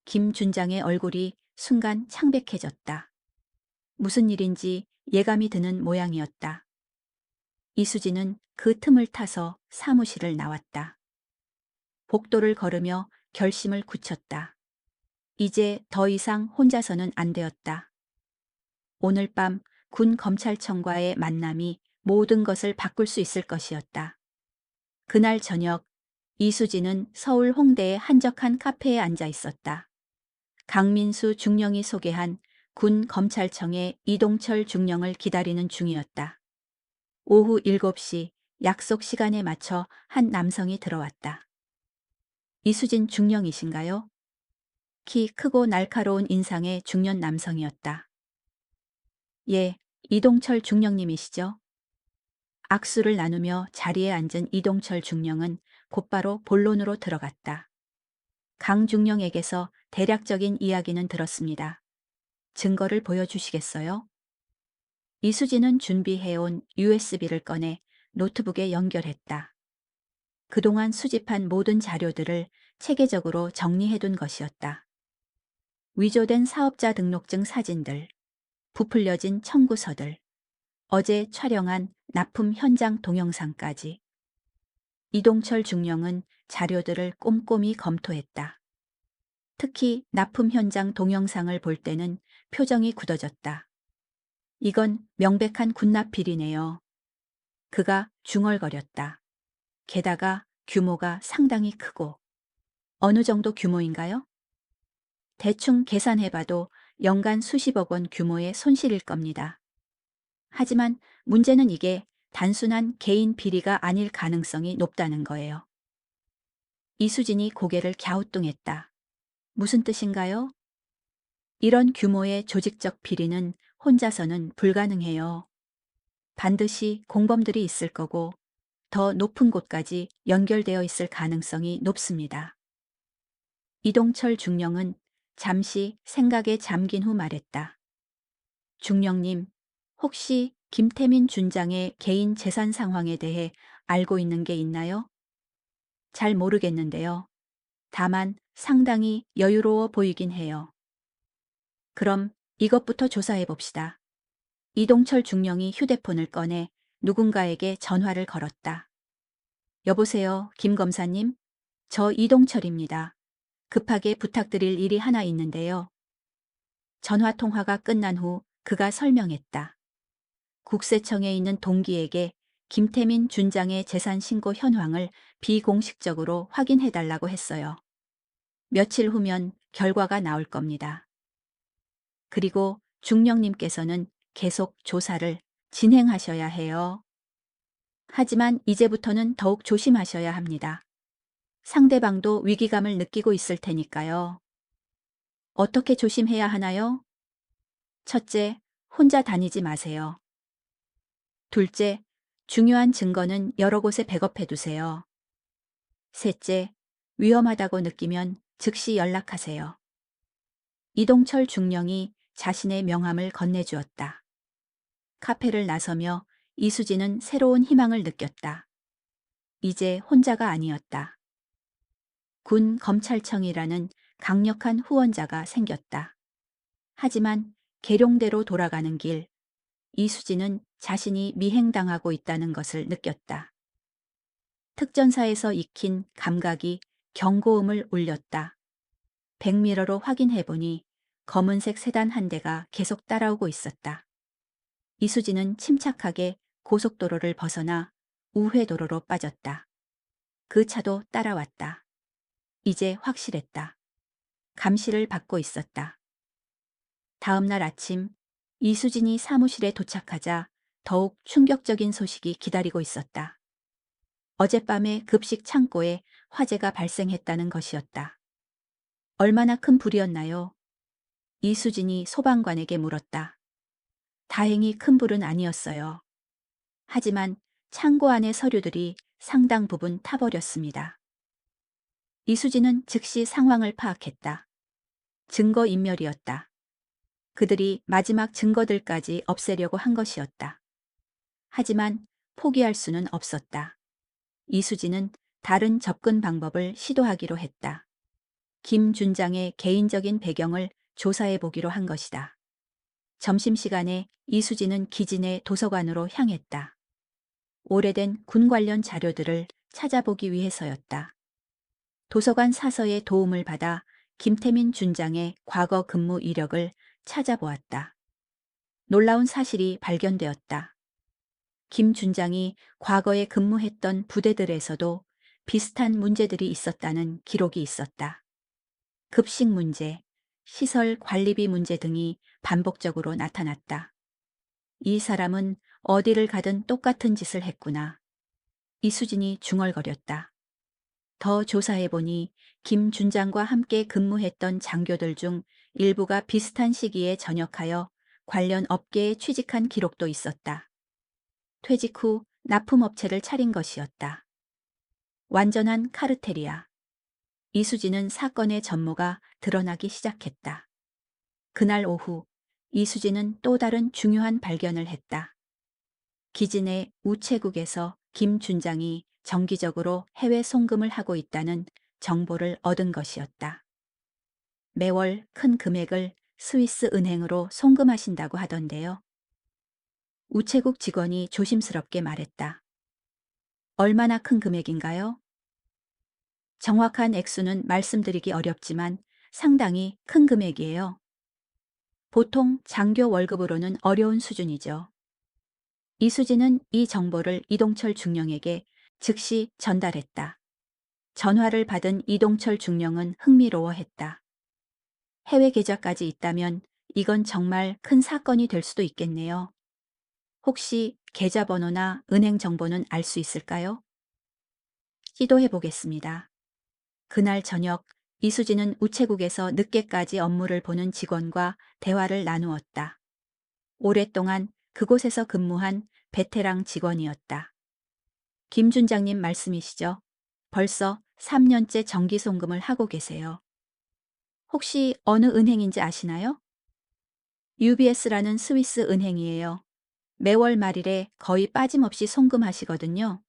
김 준장의 얼굴이 순간 창백해졌다. 무슨 일인지 예감이 드는 모양이었다. 이수진은 그 틈을 타서 사무실을 나왔다. 복도를 걸으며 결심을 굳혔다. 이제 더 이상 혼자서는 안 되었다. 오늘 밤 군 검찰청과의 만남이 모든 것을 바꿀 수 있을 것이었다. 그날 저녁 이수진은 서울 홍대의 한적한 카페에 앉아 있었다. 강민수 중령이 소개한 군 검찰청의 이동철 중령을 기다리는 중이었다. 오후 7시 약속 시간에 맞춰 한 남성이 들어왔다. 이수진 중령이신가요? 키 크고 날카로운 인상의 중년 남성이었다. 예, 이동철 중령님이시죠? 악수를 나누며 자리에 앉은 이동철 중령은 곧바로 본론으로 들어갔다. 강 중령에게서 대략적인 이야기는 들었습니다. 증거를 보여주시겠어요? 이수진은 준비해온 USB를 꺼내 노트북에 연결했다. 그동안 수집한 모든 자료들을 체계적으로 정리해둔 것이었다. 위조된 사업자 등록증 사진들, 부풀려진 청구서들, 어제 촬영한 납품 현장 동영상까지. 이동철 중령은 자료들을 꼼꼼히 검토했다. 특히 납품 현장 동영상을 볼 때는 표정이 굳어졌다. 이건 명백한 군납 비리네요. 그가 중얼거렸다. 게다가 규모가 상당히 크고. 어느 정도 규모인가요? 대충 계산해봐도 연간 수십억 원 규모의 손실일 겁니다. 하지만 문제는 이게 단순한 개인 비리가 아닐 가능성이 높다는 거예요. 이수진이 고개를 갸우뚱했다. 무슨 뜻인가요? 이런 규모의 조직적 비리는 혼자서는 불가능해요. 반드시 공범들이 있을 거고 더 높은 곳까지 연결되어 있을 가능성이 높습니다. 이동철 중령은 잠시 생각에 잠긴 후 말했다. 중령님, 혹시 김태민 준장의 개인 재산 상황에 대해 알고 있는 게 있나요? 잘 모르겠는데요. 다만 상당히 여유로워 보이긴 해요. 그럼 이것부터 조사해 봅시다. 이동철 중령이 휴대폰을 꺼내 누군가에게 전화를 걸었다. 여보세요, 김 검사님? 저 이동철입니다. 급하게 부탁드릴 일이 하나 있는데요. 전화 통화가 끝난 후 그가 설명했다. 국세청에 있는 동기에게 김태민 준장의 재산 신고 현황을 비공식적으로 확인해달라고 했어요. 며칠 후면 결과가 나올 겁니다. 그리고 중령님께서는 계속 조사를 진행하셔야 해요. 하지만 이제부터는 더욱 조심하셔야 합니다. 상대방도 위기감을 느끼고 있을 테니까요. 어떻게 조심해야 하나요? 첫째, 혼자 다니지 마세요. 둘째, 중요한 증거는 여러 곳에 백업해 두세요. 셋째, 위험하다고 느끼면 즉시 연락하세요. 이동철 중령이 자신의 명함을 건네주었다. 카페를 나서며 이수진은 새로운 희망을 느꼈다. 이제 혼자가 아니었다. 군 검찰청이라는 강력한 후원자가 생겼다. 하지만 계룡대로 돌아가는 길, 이수진은 자신이 미행당하고 있다는 것을 느꼈다. 특전사에서 익힌 감각이 경고음을 울렸다. 백미러로 확인해보니 검은색 세단 한 대가 계속 따라오고 있었다. 이수진은 침착하게 고속도로를 벗어나 우회도로로 빠졌다. 그 차도 따라왔다. 이제 확실했다. 감시를 받고 있었다. 다음 날 아침 이수진이 사무실에 도착하자 더욱 충격적인 소식이 기다리고 있었다. 어젯밤에 급식 창고에 화재가 발생했다는 것이었다. 얼마나 큰 불이었나요? 이수진이 소방관에게 물었다. 다행히 큰 불은 아니었어요. 하지만 창고 안의 서류들이 상당 부분 타버렸습니다. 이수진은 즉시 상황을 파악했다. 증거인멸이었다. 그들이 마지막 증거들까지 없애려고 한 것이었다. 하지만 포기할 수는 없었다. 이수진은 다른 접근 방법을 시도하기로 했다. 김 준장의 개인적인 배경을 조사해 보기로 한 것이다. 점심시간에 이수진은 기진의 도서관으로 향했다. 오래된 군 관련 자료들을 찾아보기 위해서였다. 도서관 사서의 도움을 받아 김태민 준장의 과거 근무 이력을 찾아보았다. 놀라운 사실이 발견되었다. 김 준장이 과거에 근무했던 부대들에서도 비슷한 문제들이 있었다는 기록이 있었다. 급식 문제, 시설 관리비 문제 등이 반복적으로 나타났다. 이 사람은 어디를 가든 똑같은 짓을 했구나. 이수진이 중얼거렸다. 더 조사해보니 김 준장과 함께 근무했던 장교들 중 일부가 비슷한 시기에 전역하여 관련 업계에 취직한 기록도 있었다. 퇴직 후 납품업체를 차린 것이었다. 완전한 카르텔이야. 이수진은 사건의 전모가 드러나기 시작했다. 그날 오후 이수진은 또 다른 중요한 발견을 했다. 기진의 우체국에서 김 준장이 정기적으로 해외 송금을 하고 있다는 정보를 얻은 것이었다. 매월 큰 금액을 스위스 은행으로 송금하신다고 하던데요. 우체국 직원이 조심스럽게 말했다. 얼마나 큰 금액인가요? 정확한 액수는 말씀드리기 어렵지만 상당히 큰 금액이에요. 보통 장교 월급으로는 어려운 수준이죠. 이수진은 이 정보를 이동철 중령에게 즉시 전달했다. 전화를 받은 이동철 중령은 흥미로워했다. 해외 계좌까지 있다면 이건 정말 큰 사건이 될 수도 있겠네요. 혹시 계좌번호나 은행 정보는 알 수 있을까요? 시도해 보겠습니다. 그날 저녁 이수진은 우체국에서 늦게까지 업무를 보는 직원과 대화를 나누었다. 오랫동안 그곳에서 근무한 베테랑 직원이었다. 김 준장님 말씀이시죠? 벌써 3년째 정기 송금을 하고 계세요. 혹시 어느 은행인지 아시나요? UBS라는 스위스 은행이에요. 매월 말일에 거의 빠짐없이 송금하시거든요.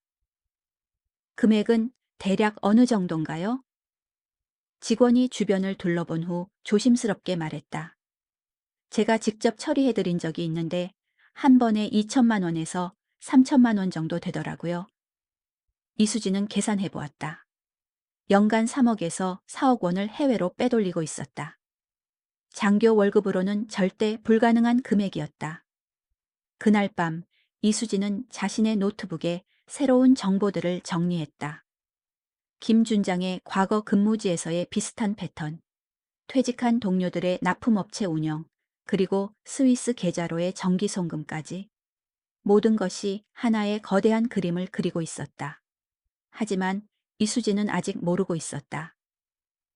금액은 대략 어느 정도인가요? 직원이 주변을 둘러본 후 조심스럽게 말했다. 제가 직접 처리해드린 적이 있는데 한 번에 2천만 원에서 3천만 원 정도 되더라고요. 이수진은 계산해 보았다. 연간 3억에서 4억 원을 해외로 빼돌리고 있었다. 장교 월급으로는 절대 불가능한 금액이었다. 그날 밤 이수진은 자신의 노트북에 새로운 정보들을 정리했다. 김 준장의 과거 근무지에서의 비슷한 패턴, 퇴직한 동료들의 납품업체 운영, 그리고 스위스 계좌로의 정기 송금까지 모든 것이 하나의 거대한 그림을 그리고 있었다. 하지만 이수진은 아직 모르고 있었다.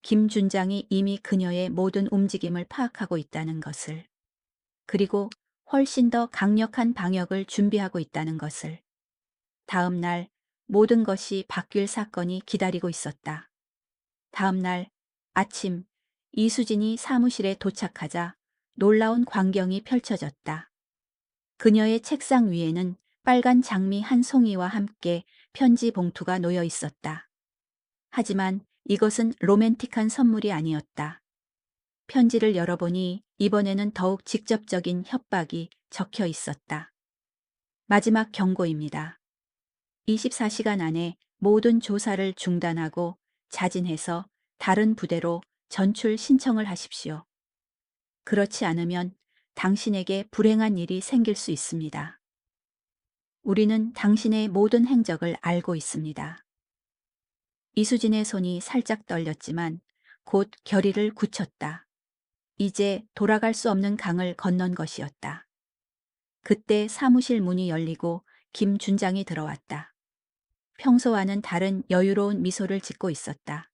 김 준장이 이미 그녀의 모든 움직임을 파악하고 있다는 것을, 그리고 훨씬 더 강력한 방역을 준비하고 있다는 것을. 다음 날 모든 것이 바뀔 사건이 기다리고 있었다. 다음 날 아침 이수진이 사무실에 도착하자 놀라운 광경이 펼쳐졌다. 그녀의 책상 위에는 빨간 장미 한 송이와 함께 편지 봉투가 놓여 있었다. 하지만 이것은 로맨틱한 선물이 아니었다. 편지를 열어보니 이번에는 더욱 직접적인 협박이 적혀 있었다. 마지막 경고입니다. 24시간 안에 모든 조사를 중단하고 자진해서 다른 부대로 전출 신청을 하십시오. 그렇지 않으면 당신에게 불행한 일이 생길 수 있습니다. 우리는 당신의 모든 행적을 알고 있습니다. 이수진의 손이 살짝 떨렸지만 곧 결의를 굳혔다. 이제 돌아갈 수 없는 강을 건넌 것이었다. 그때 사무실 문이 열리고 김 준장이 들어왔다. 평소와는 다른 여유로운 미소를 짓고 있었다.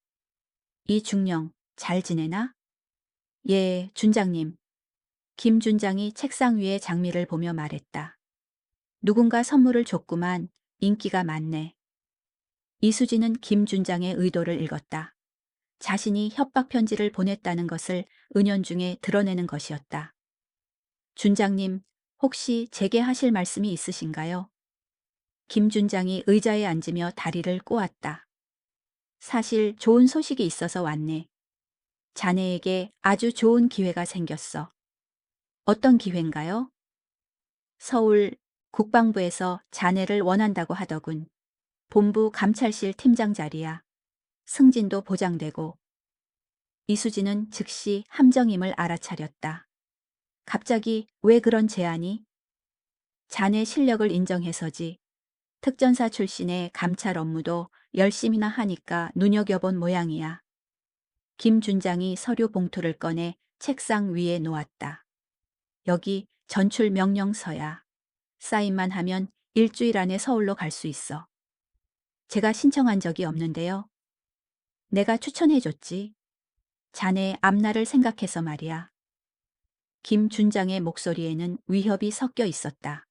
이 중령, 잘 지내나? 예, 준장님. 김 준장이 책상 위의 장미를 보며 말했다. 누군가 선물을 줬구만. 인기가 많네. 이수진은 김 준장의 의도를 읽었다. 자신이 협박 편지를 보냈다는 것을 은연중에 드러내는 것이었다. 준장님, 혹시 제게 하실 말씀이 있으신가요? 김 준장이 의자에 앉으며 다리를 꼬았다. 사실 좋은 소식이 있어서 왔네. 자네에게 아주 좋은 기회가 생겼어. 어떤 기회인가요? 서울 국방부에서 자네를 원한다고 하더군. 본부 감찰실 팀장 자리야. 승진도 보장되고. 이수진은 즉시 함정임을 알아차렸다. 갑자기 왜 그런 제안이? 자네 실력을 인정해서지. 특전사 출신의 감찰 업무도 열심히나 하니까 눈여겨본 모양이야. 김 준장이 서류 봉투를 꺼내 책상 위에 놓았다. 여기 전출 명령서야. 사인만 하면 일주일 안에 서울로 갈 수 있어. 제가 신청한 적이 없는데요. 내가 추천해줬지. 자네 앞날을 생각해서 말이야. 김 준장의 목소리에는 위협이 섞여 있었다.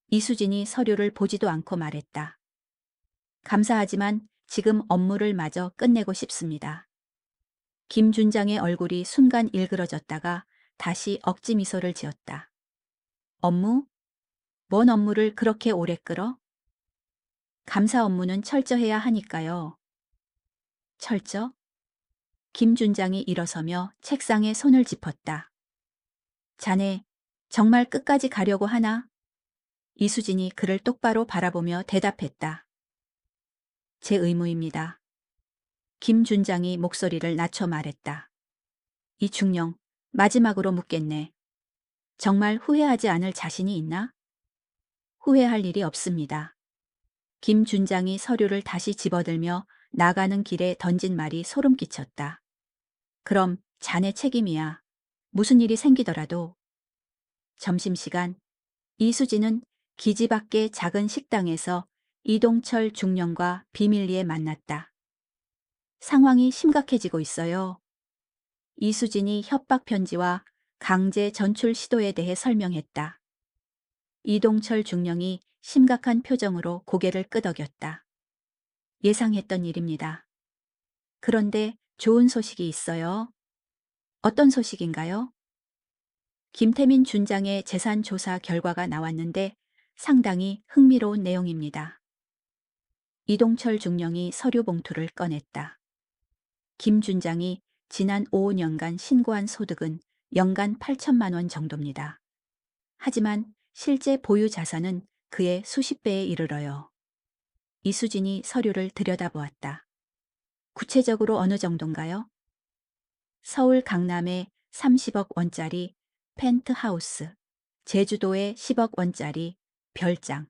이수진이 서류를 보지도 않고 말했다. 감사하지만 지금 업무를 마저 끝내고 싶습니다. 김 준장의 얼굴이 순간 일그러졌다가 다시 억지 미소를 지었다. 업무? 뭔 업무를 그렇게 오래 끌어? 감사 업무는 철저해야 하니까요. 철저? 김 준장이 일어서며 책상에 손을 짚었다. 자네, 정말 끝까지 가려고 하나? 이수진이 그를 똑바로 바라보며 대답했다. 제 의무입니다. 김 준장이 목소리를 낮춰 말했다. 이 중령, 마지막으로 묻겠네. 정말 후회하지 않을 자신이 있나? 후회할 일이 없습니다. 김 준장이 서류를 다시 집어들며 나가는 길에 던진 말이 소름 끼쳤다. 그럼 자네 책임이야. 무슨 일이 생기더라도. 점심시간, 이수진은 기지 밖의 작은 식당에서 이동철 중령과 비밀리에 만났다. 상황이 심각해지고 있어요. 이수진이 협박 편지와 강제 전출 시도에 대해 설명했다. 이동철 중령이 심각한 표정으로 고개를 끄덕였다. 예상했던 일입니다. 그런데 좋은 소식이 있어요. 어떤 소식인가요? 김태민 준장의 재산 조사 결과가 나왔는데 상당히 흥미로운 내용입니다. 이동철 중령이 서류 봉투를 꺼냈다. 김 준장이 지난 5년간 신고한 소득은 연간 8천만 원 정도입니다. 하지만 실제 보유 자산은 그의 수십 배에 이르러요. 이수진이 서류를 들여다보았다. 구체적으로 어느 정도인가요? 서울 강남에 30억 원짜리 펜트하우스, 제주도에 10억 원짜리 별장,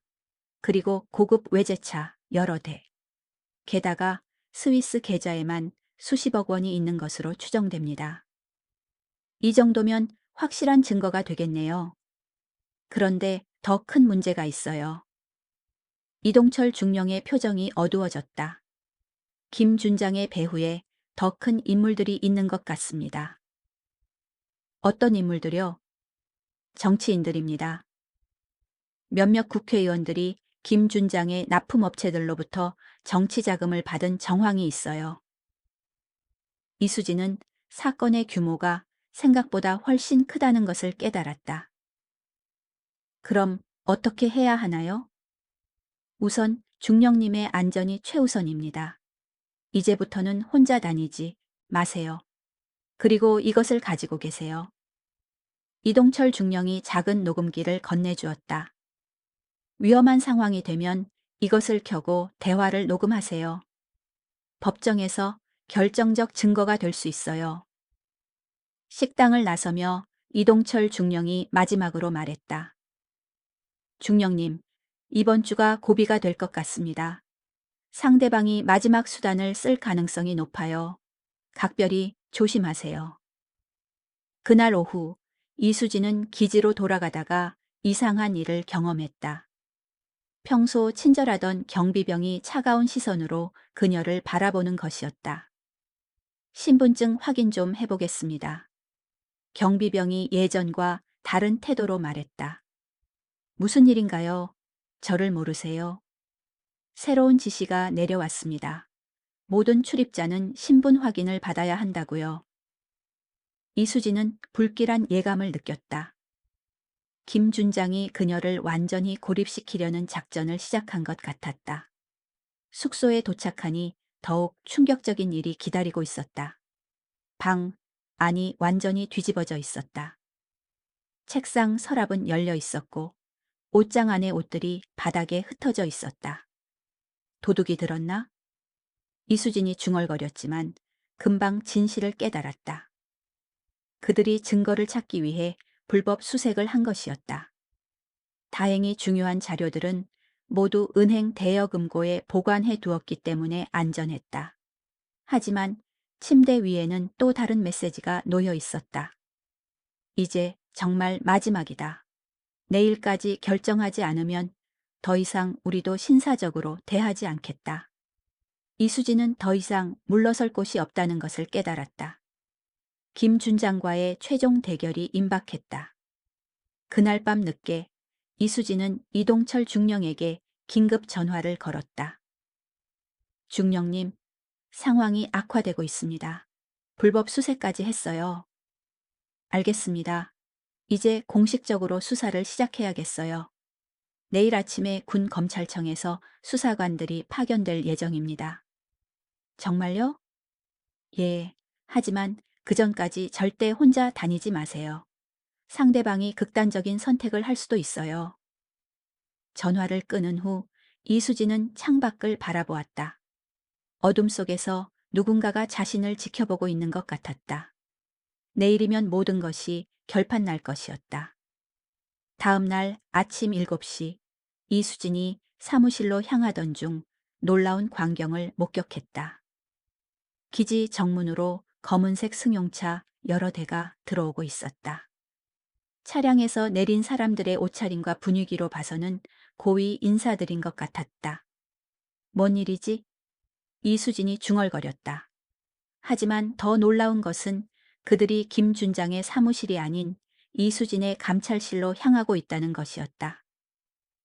그리고 고급 외제차 여러 대. 게다가 스위스 계좌에만 수십억 원이 있는 것으로 추정됩니다. 이 정도면 확실한 증거가 되겠네요. 그런데 더 큰 문제가 있어요. 이동철 중령의 표정이 어두워졌다. 김 준장의 배후에 더 큰 인물들이 있는 것 같습니다. 어떤 인물들요? 정치인들입니다. 몇몇 국회의원들이 김 준장의 납품업체들로부터 정치자금을 받은 정황이 있어요. 이수진은 사건의 규모가 생각보다 훨씬 크다는 것을 깨달았다. 그럼 어떻게 해야 하나요? 우선 중령님의 안전이 최우선입니다. 이제부터는 혼자 다니지 마세요. 그리고 이것을 가지고 계세요. 이동철 중령이 작은 녹음기를 건네주었다. 위험한 상황이 되면 이것을 켜고 대화를 녹음하세요. 법정에서 결정적 증거가 될 수 있어요. 식당을 나서며 이동철 중령이 마지막으로 말했다. 중령님, 이번 주가 고비가 될 것 같습니다. 상대방이 마지막 수단을 쓸 가능성이 높아요. 각별히 조심하세요. 그날 오후 이수진은 기지로 돌아가다가 이상한 일을 경험했다. 평소 친절하던 경비병이 차가운 시선으로 그녀를 바라보는 것이었다. 신분증 확인 좀 해보겠습니다. 경비병이 예전과 다른 태도로 말했다. 무슨 일인가요? 저를 모르세요? 새로운 지시가 내려왔습니다. 모든 출입자는 신분 확인을 받아야 한다고요. 이수진은 불길한 예감을 느꼈다. 김 준장이 그녀를 완전히 고립시키려는 작전을 시작한 것 같았다. 숙소에 도착하니 더욱 충격적인 일이 기다리고 있었다. 방 아니, 완전히 뒤집어져 있었다. 책상 서랍은 열려 있었고 옷장 안의 옷들이 바닥에 흩어져 있었다. 도둑이 들었나? 이수진이 중얼거렸지만 금방 진실을 깨달았다. 그들이 증거를 찾기 위해 불법 수색을 한 것이었다. 다행히 중요한 자료들은 모두 은행 대여금고에 보관해 두었기 때문에 안전했다. 하지만 침대 위에는 또 다른 메시지가 놓여 있었다. 이제 정말 마지막이다. 내일까지 결정하지 않으면 더 이상 우리도 신사적으로 대하지 않겠다. 이수진은 더 이상 물러설 곳이 없다는 것을 깨달았다. 김 준장과의 최종 대결이 임박했다. 그날 밤 늦게 이수진은 이동철 중령에게 긴급 전화를 걸었다. 중령님, 상황이 악화되고 있습니다. 불법 수색까지 했어요. 알겠습니다. 이제 공식적으로 수사를 시작해야겠어요. 내일 아침에 군 검찰청에서 수사관들이 파견될 예정입니다. 정말요? 예. 하지만 그 전까지 절대 혼자 다니지 마세요. 상대방이 극단적인 선택을 할 수도 있어요. 전화를 끊은 후 이수진은 창밖을 바라보았다. 어둠 속에서 누군가가 자신을 지켜보고 있는 것 같았다. 내일이면 모든 것이 결판 날 것이었다. 다음 날 아침 7시 이수진이 사무실로 향하던 중 놀라운 광경을 목격했다. 기지 정문으로 검은색 승용차 여러 대가 들어오고 있었다. 차량에서 내린 사람들의 옷차림과 분위기로 봐서는 고위 인사들인 것 같았다. 뭔 일이지? 이수진이 중얼거렸다. 하지만 더 놀라운 것은 그들이 김 준장의 사무실이 아닌 이수진의 감찰실로 향하고 있다는 것이었다.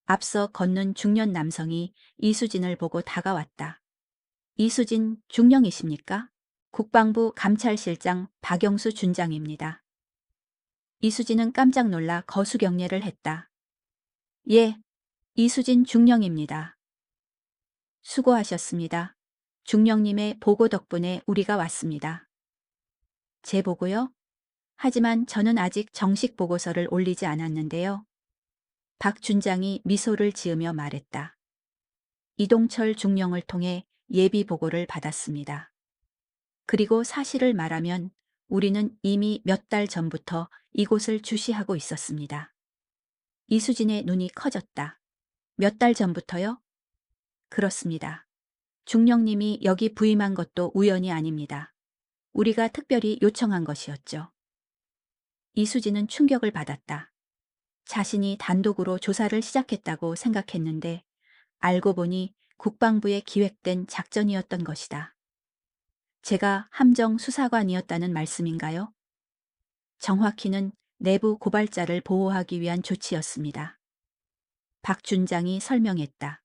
앞서 걷는 중년 남성이 이수진을 보고 다가왔다. 이수진 중령이십니까? 국방부 감찰실장 박영수 준장입니다. 이수진은 깜짝 놀라 거수경례를 했다. 예, 이수진 중령입니다. 수고하셨습니다. 중령님의 보고 덕분에 우리가 왔습니다. 제 보고요? 하지만 저는 아직 정식 보고서를 올리지 않았는데요. 박 준장이 미소를 지으며 말했다. 이동철 중령을 통해 예비 보고를 받았습니다. 그리고 사실을 말하면 우리는 이미 몇 달 전부터 이곳을 주시하고 있었습니다. 이수진의 눈이 커졌다. 몇 달 전부터요? 그렇습니다. 중령님이 여기 부임한 것도 우연이 아닙니다. 우리가 특별히 요청한 것이었죠. 이수진은 충격을 받았다. 자신이 단독으로 조사를 시작했다고 생각했는데 알고 보니 국방부에 기획된 작전이었던 것이다. 제가 함정 수사관이었다는 말씀인가요? 정확히는 내부 고발자를 보호하기 위한 조치였습니다. 박 준장이 설명했다.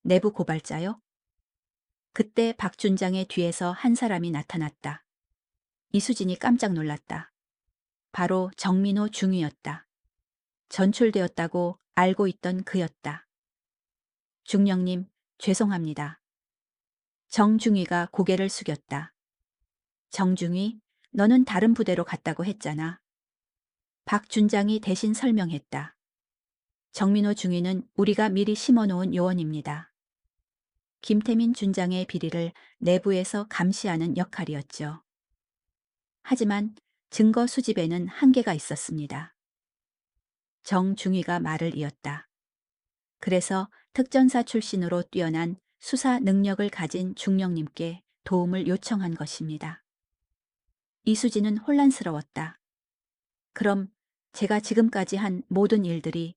내부 고발자요? 그때 박 준장의 뒤에서 한 사람이 나타났다. 이수진이 깜짝 놀랐다. 바로 정민호 중위였다. 전출되었다고 알고 있던 그였다. 중령님, 죄송합니다. 정중위가 고개를 숙였다. 정중위, 너는 다른 부대로 갔다고 했잖아. 박 준장이 대신 설명했다. 정민호 중위는 우리가 미리 심어놓은 요원입니다. 김태민 준장의 비리를 내부에서 감시하는 역할이었죠. 하지만 증거 수집에는 한계가 있었습니다. 정중위가 말을 이었다. 그래서 특전사 출신으로 뛰어난 수사 능력을 가진 중령님께 도움을 요청한 것입니다. 이수진은 혼란스러웠다. 그럼 제가 지금까지 한 모든 일들이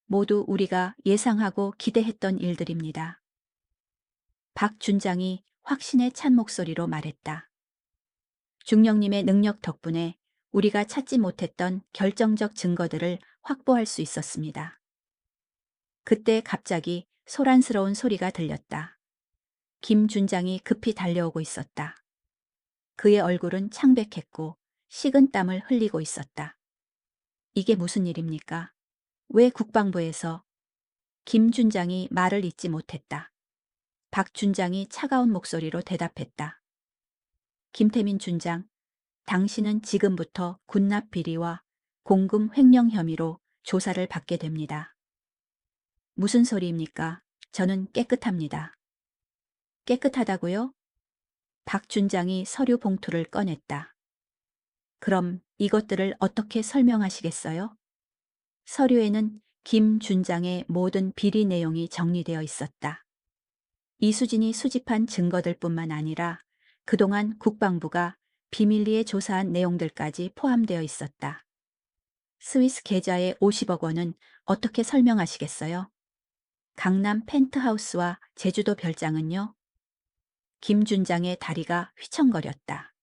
모두 우리가 예상하고 기대했던 일들입니다. 박 준장이 확신에 찬 목소리로 말했다. 중령님의 능력 덕분에 우리가 찾지 못했던 결정적 증거들을 확보할 수 있었습니다. 그때 갑자기 소란스러운 소리가 들렸다. 김 준장이 급히 달려오고 있었다. 그의 얼굴은 창백했고 식은 땀을 흘리고 있었다. 이게 무슨 일입니까? 왜 국방부에서? 김 준장이 말을 잇지 못했다. 박 준장이 차가운 목소리로 대답했다. 김태민 준장, 당신은 지금부터 군납 비리와 공금 횡령 혐의로 조사를 받게 됩니다. 무슨 소리입니까? 저는 깨끗합니다. 깨끗하다고요? 박 준장이 서류 봉투를 꺼냈다. 그럼 이것들을 어떻게 설명하시겠어요? 서류에는 김 준장의 모든 비리 내용이 정리되어 있었다. 이수진이 수집한 증거들뿐만 아니라 그동안 국방부가 비밀리에 조사한 내용들까지 포함되어 있었다. 스위스 계좌의 50억 원은 어떻게 설명하시겠어요? 강남 펜트하우스와 제주도 별장은요? 김 준장의 다리가 휘청거렸다.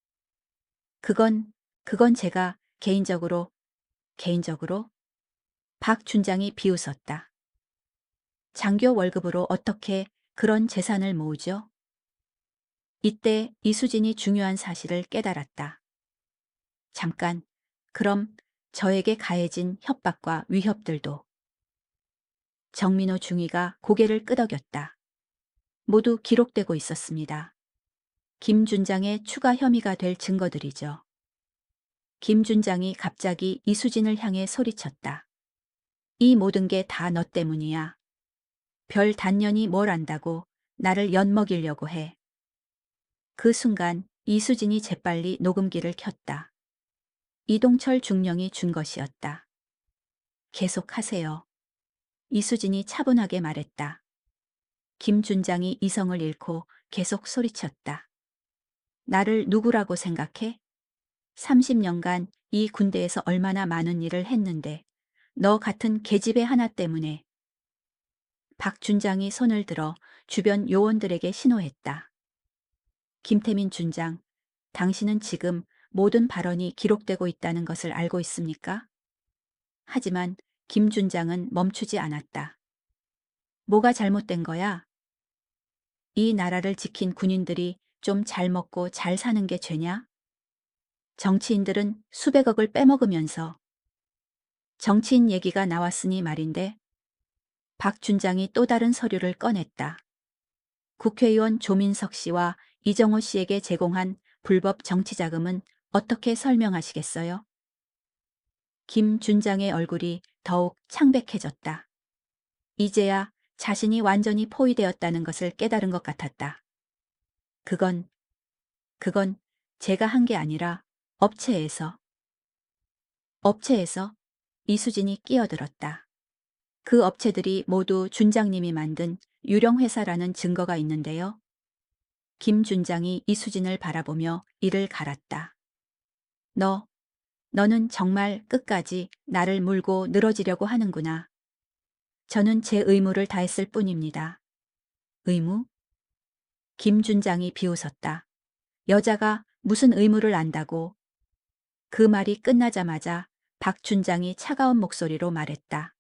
그건, 그건 제가 개인적으로? 박 준장이 비웃었다. 장교 월급으로 어떻게 그런 재산을 모으죠? 이때 이수진이 중요한 사실을 깨달았다. 잠깐, 그럼 저에게 가해진 협박과 위협들도. 정민호 중위가 고개를 끄덕였다. 모두 기록되고 있었습니다. 김 준장의 추가 혐의가 될 증거들이죠. 김 준장이 갑자기 이수진을 향해 소리쳤다. 이 모든 게 다 너 때문이야. 별 단년이 뭘 안다고 나를 엿먹이려고 해. 그 순간 이수진이 재빨리 녹음기를 켰다. 이동철 중령이 준 것이었다. 계속하세요. 이수진이 차분하게 말했다. 김 준장이 이성을 잃고 계속 소리쳤다. 나를 누구라고 생각해? 30년간 이 군대에서 얼마나 많은 일을 했는데 너 같은 계집애 하나 때문에. 박 준장이 손을 들어 주변 요원들에게 신호했다. 김태민 준장, 당신은 지금 모든 발언이 기록되고 있다는 것을 알고 있습니까? 하지만 김 준장은 멈추지 않았다. 뭐가 잘못된 거야? 이 나라를 지킨 군인들이 좀 잘 먹고 잘 사는 게 죄냐? 정치인들은 수백억을 빼먹으면서. 정치인 얘기가 나왔으니 말인데. 박 준장이 또 다른 서류를 꺼냈다. 국회의원 조민석 씨와 이정호 씨에게 제공한 불법 정치자금은 어떻게 설명하시겠어요? 김 준장의 얼굴이 더욱 창백해졌다. 이제야 자신이 완전히 포위되었다는 것을 깨달은 것 같았다. 그건 제가 한 게 아니라 업체에서. 업체에서? 이수진이 끼어들었다. 그 업체들이 모두 준장님이 만든 유령 회사라는 증거가 있는데요. 김 준장이 이수진을 바라보며 이를 갈았다. 너는 정말 끝까지 나를 물고 늘어지려고 하는구나. 저는 제 의무를 다했을 뿐입니다. 의무? 김 준장이 비웃었다. 여자가 무슨 의무를 안다고. 그 말이 끝나자마자 박 준장이 차가운 목소리로 말했다.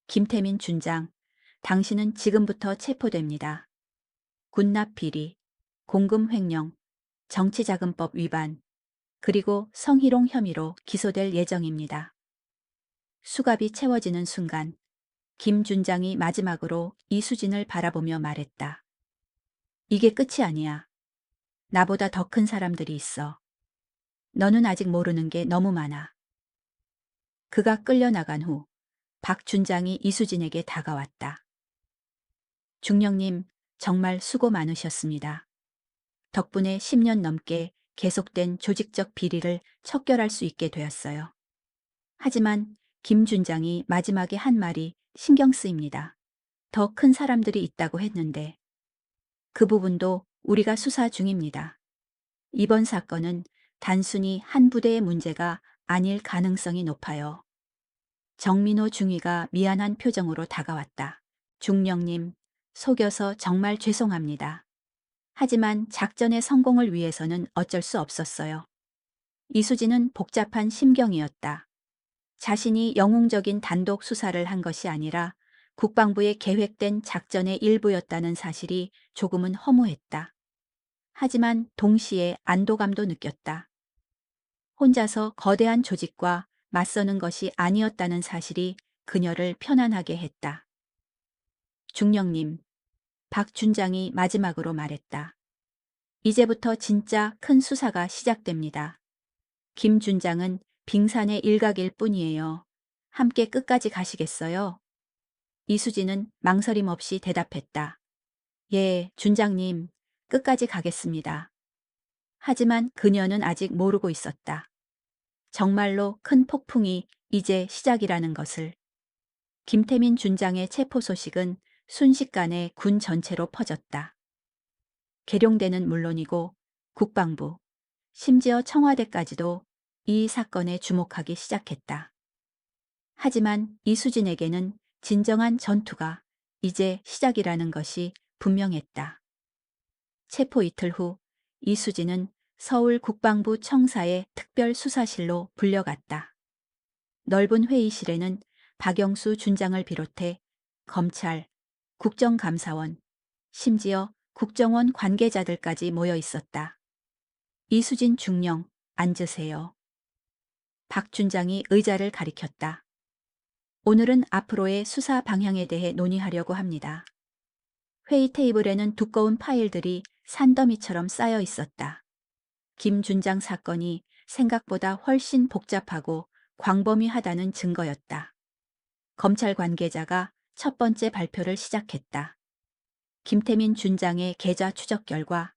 김태민 준장, 당신은 지금부터 체포됩니다. 군납 비리, 공금 횡령, 정치자금법 위반, 그리고 성희롱 혐의로 기소될 예정입니다. 수갑이 채워지는 순간 김 준장이 마지막으로 이수진을 바라보며 말했다. 이게 끝이 아니야. 나보다 더 큰 사람들이 있어. 너는 아직 모르는 게 너무 많아. 그가 끌려나간 후 박 준장이 이수진에게 다가왔다. 중령님, 정말 수고 많으셨습니다. 덕분에 10년 넘게 계속된 조직적 비리를 척결할 수 있게 되었어요. 하지만 김 준장이 마지막에 한 말이 신경 쓰입니다. 더 큰 사람들이 있다고 했는데 그 부분도 우리가 수사 중입니다. 이번 사건은 단순히 한 부대의 문제가 아닐 가능성이 높아요. 정민호 중위가 미안한 표정으로 다가왔다. 중령님, 속여서 정말 죄송합니다. 하지만 작전의 성공을 위해서는 어쩔 수 없었어요. 이수진은 복잡한 심경이었다. 자신이 영웅적인 단독 수사를 한 것이 아니라 국방부의 계획된 작전의 일부였다는 사실이 조금은 허무했다. 하지만 동시에 안도감도 느꼈다. 혼자서 거대한 조직과 맞서는 것이 아니었다는 사실이 그녀를 편안하게 했다. 중령님, 박 준장이 마지막으로 말했다. 이제부터 진짜 큰 수사가 시작됩니다. 김 준장은 빙산의 일각일 뿐이에요. 함께 끝까지 가시겠어요? 이수진은 망설임 없이 대답했다. 예, 준장님, 끝까지 가겠습니다. 하지만 그녀는 아직 모르고 있었다. 정말로 큰 폭풍이 이제 시작이라는 것을. 김태민 준장의 체포 소식은 순식간에 군 전체로 퍼졌다. 계룡대는 물론이고 국방부, 심지어 청와대까지도 이 사건에 주목하기 시작했다. 하지만 이수진에게는 진정한 전투가 이제 시작이라는 것이 분명했다. 체포 이틀 후 이수진은 서울 국방부 청사의 특별수사실로 불려갔다. 넓은 회의실에는 박영수 준장을 비롯해 검찰, 국정감사원, 심지어 국정원 관계자들까지 모여 있었다. 이수진 중령, 앉으세요. 박 준장이 의자를 가리켰다. 오늘은 앞으로의 수사 방향에 대해 논의하려고 합니다. 회의 테이블에는 두꺼운 파일들이 산더미처럼 쌓여 있었다. 김 준장 사건이 생각보다 훨씬 복잡하고 광범위하다는 증거였다. 검찰 관계자가 첫 번째 발표를 시작했다. 김태민 준장의 계좌 추적 결과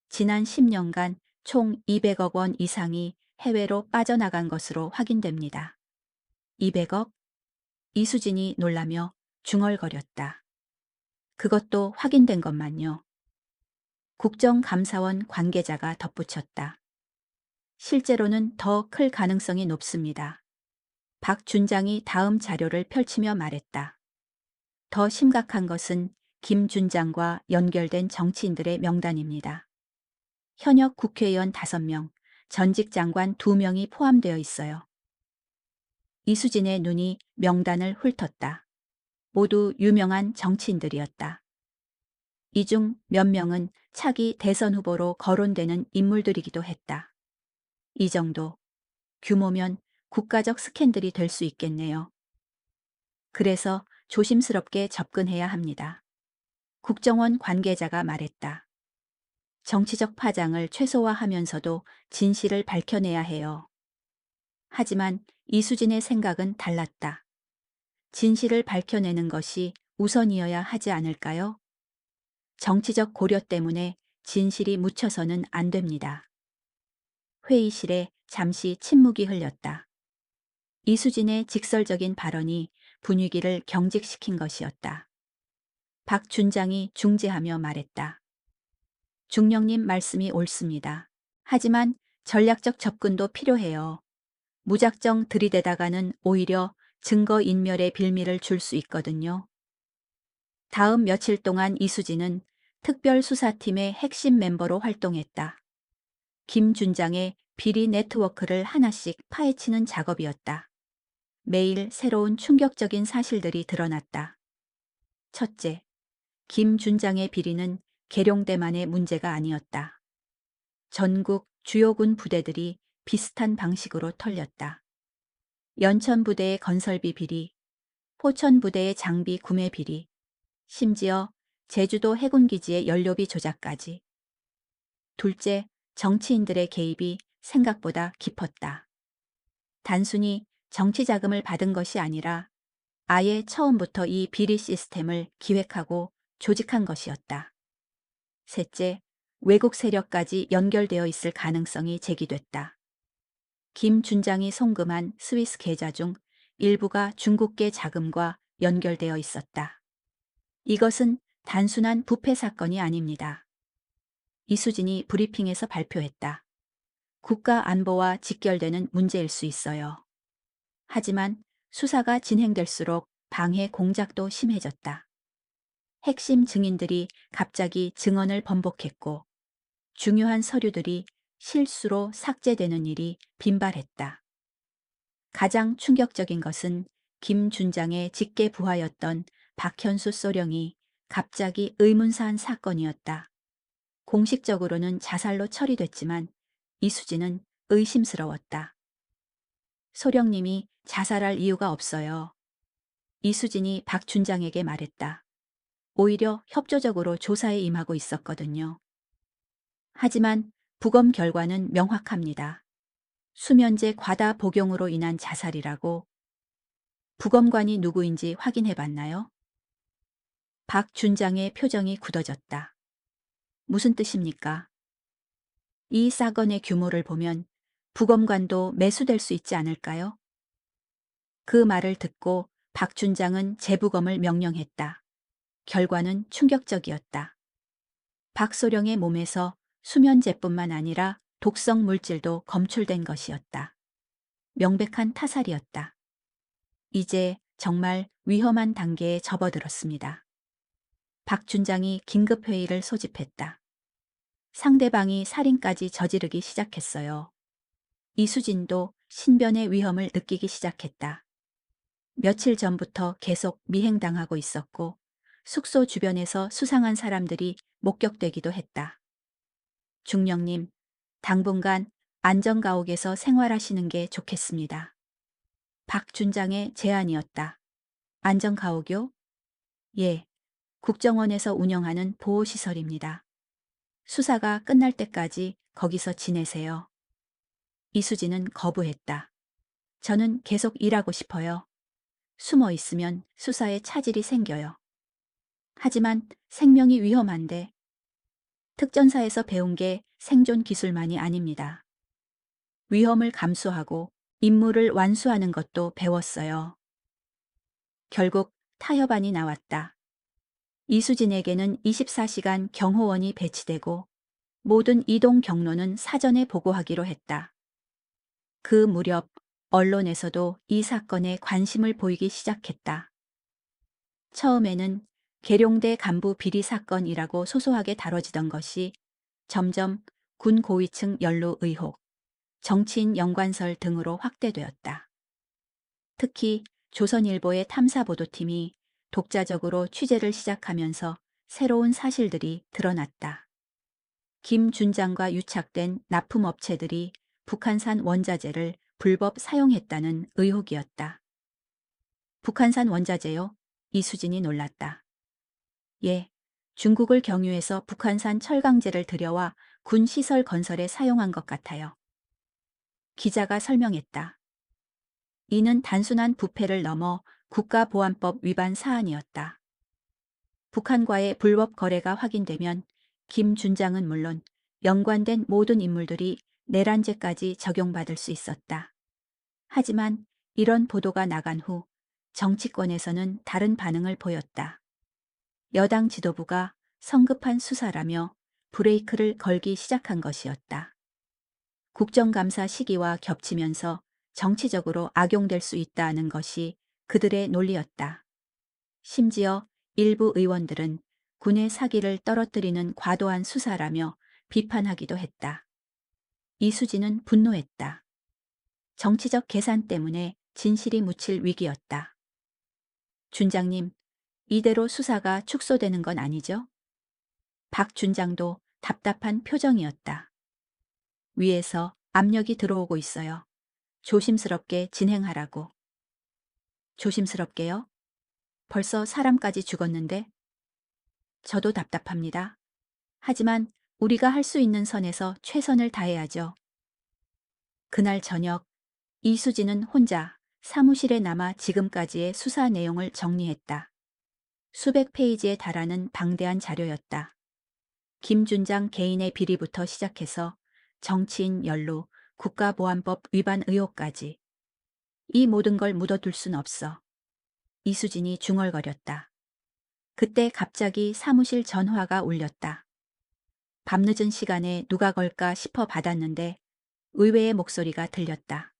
지난 10년간 총 200억 원 이상이 해외로 빠져나간 것으로 확인됩니다. 200억? 이수진이 놀라며 중얼거렸다. 그것도 확인된 것만요. 국정감사원 관계자가 덧붙였다. 실제로는 더 클 가능성이 높습니다. 박 준장이 다음 자료를 펼치며 말했다. 더 심각한 것은 김 준장과 연결된 정치인들의 명단입니다. 현역 국회의원 5명, 전직 장관 2명이 포함되어 있어요. 이수진의 눈이 명단을 훑었다. 모두 유명한 정치인들이었다. 이 중 몇 명은 차기 대선 후보로 거론되는 인물들이기도 했다. 이 정도 규모면 국가적 스캔들이 될 수 있겠네요. 그래서 조심스럽게 접근해야 합니다. 국정원 관계자가 말했다. 정치적 파장을 최소화하면서도 진실을 밝혀내야 해요. 하지만 이수진의 생각은 달랐다. 진실을 밝혀내는 것이 우선이어야 하지 않을까요? 정치적 고려 때문에 진실이 묻혀서는 안 됩니다. 회의실에 잠시 침묵이 흘렸다. 이수진의 직설적인 발언이 분위기를 경직시킨 것이었다. 박 준장이 중재하며 말했다. 중령님 말씀이 옳습니다. 하지만 전략적 접근도 필요해요. 무작정 들이대다가는 오히려 증거인멸의 빌미를 줄 수 있거든요. 다음 며칠 동안 이수진은 특별수사팀의 핵심 멤버로 활동했다. 김 준장의 비리 네트워크를 하나씩 파헤치는 작업이었다. 매일 새로운 충격적인 사실들이 드러났다. 첫째, 김 준장의 비리는 계룡대만의 문제가 아니었다. 전국 주요군 부대들이 비슷한 방식으로 털렸다. 연천 부대의 건설비 비리, 포천 부대의 장비 구매 비리, 심지어 제주도 해군기지의 연료비 조작까지. 둘째, 정치인들의 개입이 생각보다 깊었다. 단순히 정치 자금을 받은 것이 아니라 아예 처음부터 이 비리 시스템을 기획하고 조직한 것이었다. 셋째, 외국 세력까지 연결되어 있을 가능성이 제기됐다. 김 준장이 송금한 스위스 계좌 중 일부가 중국계 자금과 연결되어 있었다. 이것은 단순한 부패 사건이 아닙니다. 이수진이 브리핑에서 발표했다. 국가 안보와 직결되는 문제일 수 있어요. 하지만 수사가 진행될수록 방해 공작도 심해졌다. 핵심 증인들이 갑자기 증언을 번복했고 중요한 서류들이 실수로 삭제되는 일이 빈발했다. 가장 충격적인 것은 김 준장의 직계 부하였던 박현수 소령이 갑자기 의문사한 사건이었다. 공식적으로는 자살로 처리됐지만 이수진은 의심스러웠다. 소령님이 자살할 이유가 없어요. 이수진이 박 준장에게 말했다. 오히려 협조적으로 조사에 임하고 있었거든요. 하지만 부검 결과는 명확합니다. 수면제 과다 복용으로 인한 자살이라고. 부검관이 누구인지 확인해 봤나요? 박 준장의 표정이 굳어졌다. 무슨 뜻입니까? 이 사건의 규모를 보면 부검관도 매수될 수 있지 않을까요? 그 말을 듣고 박 준장은 재부검을 명령했다. 결과는 충격적이었다. 박소령의 몸에서 수면제뿐만 아니라 독성 물질도 검출된 것이었다. 명백한 타살이었다. 이제 정말 위험한 단계에 접어들었습니다. 박 준장이 긴급회의를 소집했다. 상대방이 살인까지 저지르기 시작했어요. 이수진도 신변의 위험을 느끼기 시작했다. 며칠 전부터 계속 미행당하고 있었고 숙소 주변에서 수상한 사람들이 목격되기도 했다. 중령님, 당분간 안전가옥에서 생활하시는 게 좋겠습니다. 박 준장의 제안이었다. 안전가옥요? 예, 국정원에서 운영하는 보호시설입니다. 수사가 끝날 때까지 거기서 지내세요. 이수진은 거부했다. 저는 계속 일하고 싶어요. 숨어 있으면 수사에 차질이 생겨요. 하지만 생명이 위험한데 특전사에서 배운 게 생존 기술만이 아닙니다. 위험을 감수하고 임무를 완수하는 것도 배웠어요. 결국 타협안이 나왔다. 이수진에게는 24시간 경호원이 배치되고 모든 이동 경로는 사전에 보고하기로 했다. 그 무렵 언론에서도 이 사건에 관심을 보이기 시작했다. 처음에는 계룡대 간부 비리 사건이라고 소소하게 다뤄지던 것이 점점 군 고위층 연루 의혹, 정치인 연관설 등으로 확대되었다. 특히 조선일보의 탐사보도팀이 독자적으로 취재를 시작하면서 새로운 사실들이 드러났다. 김 준장과 유착된 납품업체들이 북한산 원자재를 불법 사용했다는 의혹이었다. 북한산 원자재요? 이수진이 놀랐다. 예, 중국을 경유해서 북한산 철강제를 들여와 군 시설 건설에 사용한 것 같아요. 기자가 설명했다. 이는 단순한 부패를 넘어 국가보안법 위반 사안이었다. 북한과의 불법 거래가 확인되면 김 준장은 물론 연관된 모든 인물들이 내란죄까지 적용받을 수 있었다. 하지만 이런 보도가 나간 후 정치권에서는 다른 반응을 보였다. 여당 지도부가 성급한 수사라며 브레이크를 걸기 시작한 것이었다. 국정감사 시기와 겹치면서 정치적으로 악용될 수 있다는 것이 그들의 논리였다. 심지어 일부 의원들은 군의 사기를 떨어뜨리는 과도한 수사라며 비판하기도 했다. 이수진은 분노했다. 정치적 계산 때문에 진실이 묻힐 위기였다. 준장님, 이대로 수사가 축소되는 건 아니죠? 박 준장도 답답한 표정이었다. 위에서 압력이 들어오고 있어요. 조심스럽게 진행하라고. 조심스럽게요? 벌써 사람까지 죽었는데? 저도 답답합니다. 하지만 우리가 할 수 있는 선에서 최선을 다해야죠. 그날 저녁 이수진은 혼자 사무실에 남아 지금까지의 수사 내용을 정리했다. 수백 페이지에 달하는 방대한 자료였다. 김 준장 개인의 비리부터 시작해서 정치인 연루, 국가보안법 위반 의혹까지. 이 모든 걸 묻어둘 순 없어. 이수진이 중얼거렸다. 그때 갑자기 사무실 전화가 울렸다. 밤늦은 시간에 누가 걸까 싶어 받았는데 의외의 목소리가 들렸다.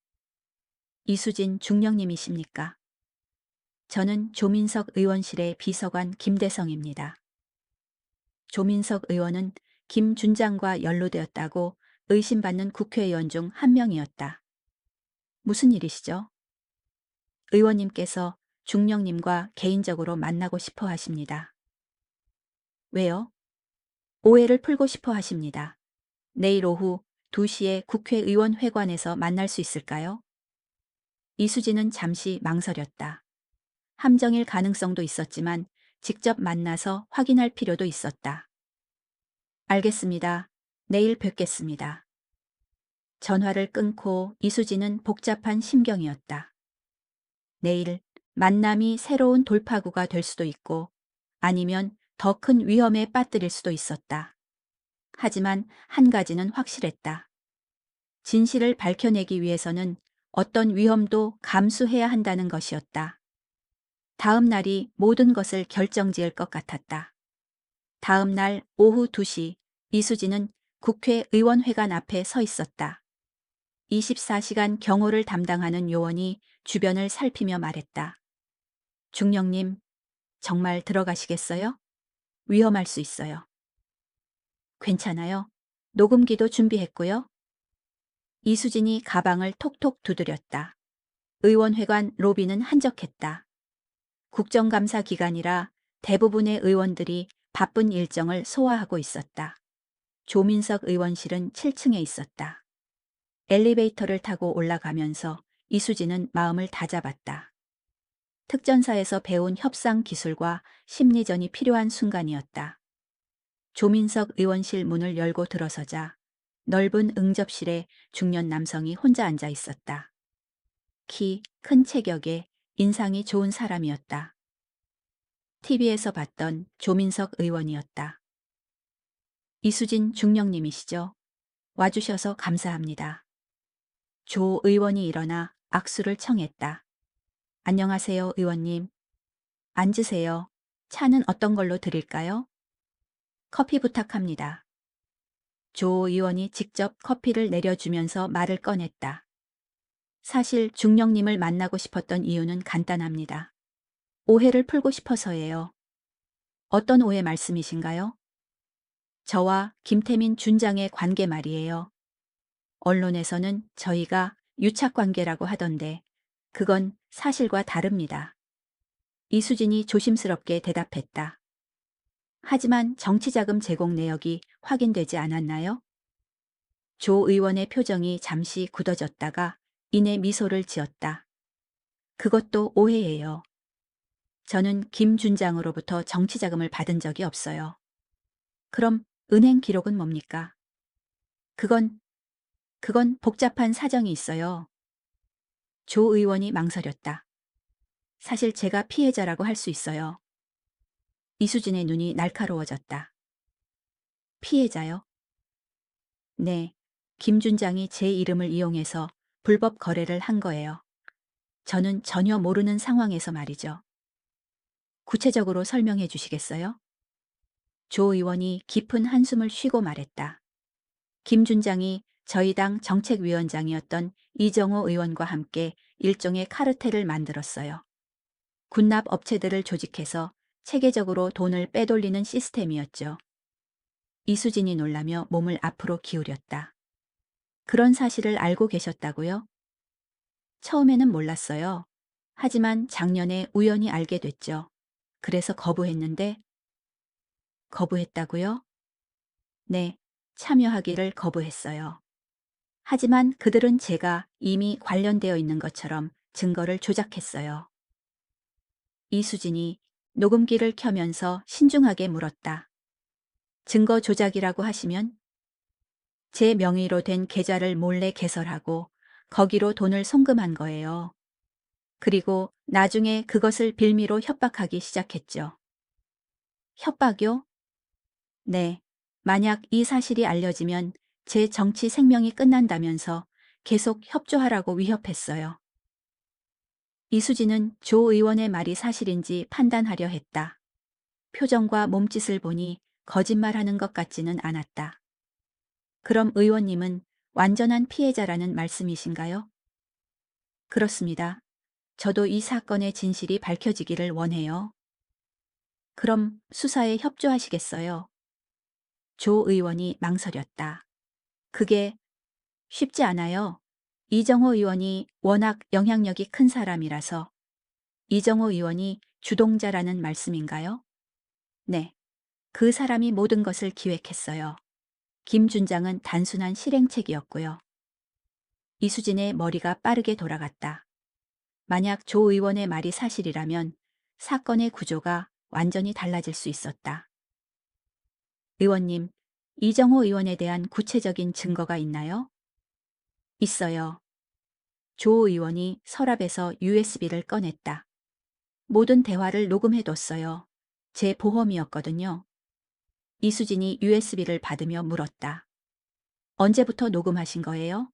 이수진 중령님이십니까? 저는 조민석 의원실의 비서관 김대성입니다. 조민석 의원은 김 준장과 연루되었다고 의심받는 국회의원 중 한 명이었다. 무슨 일이시죠? 의원님께서 중령님과 개인적으로 만나고 싶어 하십니다. 왜요? 오해를 풀고 싶어 하십니다. 내일 오후 2시에 국회의원회관에서 만날 수 있을까요? 이수진은 잠시 망설였다. 함정일 가능성도 있었지만 직접 만나서 확인할 필요도 있었다. 알겠습니다. 내일 뵙겠습니다. 전화를 끊고 이수진은 복잡한 심경이었다. 내일 만남이 새로운 돌파구가 될 수도 있고 아니면 더 큰 위험에 빠뜨릴 수도 있었다. 하지만 한 가지는 확실했다. 진실을 밝혀내기 위해서는 어떤 위험도 감수해야 한다는 것이었다. 다음 날이 모든 것을 결정지을 것 같았다. 다음 날 오후 2시 이수진은 국회의원회관 앞에 서 있었다. 24시간 경호를 담당하는 요원이 주변을 살피며 말했다. 중령님, 정말 들어가시겠어요? 위험할 수 있어요. 괜찮아요. 녹음기도 준비했고요. 이수진이 가방을 톡톡 두드렸다. 의원회관 로비는 한적했다. 국정감사 기간이라 대부분의 의원들이 바쁜 일정을 소화하고 있었다. 조민석 의원실은 7층에 있었다. 엘리베이터를 타고 올라가면서 이수진은 마음을 다잡았다. 특전사에서 배운 협상 기술과 심리전이 필요한 순간이었다. 조민석 의원실 문을 열고 들어서자 넓은 응접실에 중년 남성이 혼자 앉아 있었다. 키 큰 체격에 인상이 좋은 사람이었다. TV에서 봤던 조민석 의원이었다. 이수진 중령님이시죠? 와주셔서 감사합니다. 조 의원이 일어나 악수를 청했다. 안녕하세요, 의원님. 앉으세요. 차는 어떤 걸로 드릴까요? 커피 부탁합니다. 조 의원이 직접 커피를 내려주면서 말을 꺼냈다. 사실 중령님을 만나고 싶었던 이유는 간단합니다. 오해를 풀고 싶어서예요. 어떤 오해 말씀이신가요? 저와 김태민 준장의 관계 말이에요. 언론에서는 저희가 유착관계라고 하던데 그건 사실과 다릅니다. 이수진이 조심스럽게 대답했다. 하지만 정치자금 제공 내역이 확인되지 않았나요? 조 의원의 표정이 잠시 굳어졌다가 이내 미소를 지었다. 그것도 오해예요. 저는 김 준장으로부터 정치자금을 받은 적이 없어요. 그럼 은행 기록은 뭡니까? 그건 복잡한 사정이 있어요. 조 의원이 망설였다. 사실 제가 피해자라고 할 수 있어요. 이수진의 눈이 날카로워졌다. 피해자요? 네. 김 준장이 제 이름을 이용해서 불법 거래를 한 거예요. 저는 전혀 모르는 상황에서 말이죠. 구체적으로 설명해 주시겠어요? 조 의원이 깊은 한숨을 쉬고 말했다. 김 준장이 저희 당 정책위원장이었던 이정호 의원과 함께 일종의 카르텔을 만들었어요. 군납 업체들을 조직해서 체계적으로 돈을 빼돌리는 시스템이었죠. 이수진이 놀라며 몸을 앞으로 기울였다. 그런 사실을 알고 계셨다고요? 처음에는 몰랐어요. 하지만 작년에 우연히 알게 됐죠. 그래서 거부했는데 거부했다고요? 네, 참여하기를 거부했어요. 하지만 그들은 제가 이미 관련되어 있는 것처럼 증거를 조작했어요. 이수진이 녹음기를 켜면서 신중하게 물었다. 증거 조작이라고 하시면? 제 명의로 된 계좌를 몰래 개설하고 거기로 돈을 송금한 거예요. 그리고 나중에 그것을 빌미로 협박하기 시작했죠. 협박이요? 네. 만약 이 사실이 알려지면 제 정치 생명이 끝난다면서 계속 협조하라고 위협했어요. 이수진은 조 의원의 말이 사실인지 판단하려 했다. 표정과 몸짓을 보니 거짓말하는 것 같지는 않았다. 그럼 의원님은 완전한 피해자라는 말씀이신가요? 그렇습니다. 저도 이 사건의 진실이 밝혀지기를 원해요. 그럼 수사에 협조하시겠어요? 조 의원이 망설였다. 그게 쉽지 않아요. 이정호 의원이 워낙 영향력이 큰 사람이라서. 이정호 의원이 주동자라는 말씀인가요? 네. 그 사람이 모든 것을 기획했어요. 김 준장은 단순한 실행책이었고요. 이수진의 머리가 빠르게 돌아갔다. 만약 조 의원의 말이 사실이라면 사건의 구조가 완전히 달라질 수 있었다. 의원님, 이정호 의원에 대한 구체적인 증거가 있나요? 있어요. 조 의원이 서랍에서 USB를 꺼냈다. 모든 대화를 녹음해뒀어요. 제 보험이었거든요. 이수진이 USB를 받으며 물었다. 언제부터 녹음하신 거예요?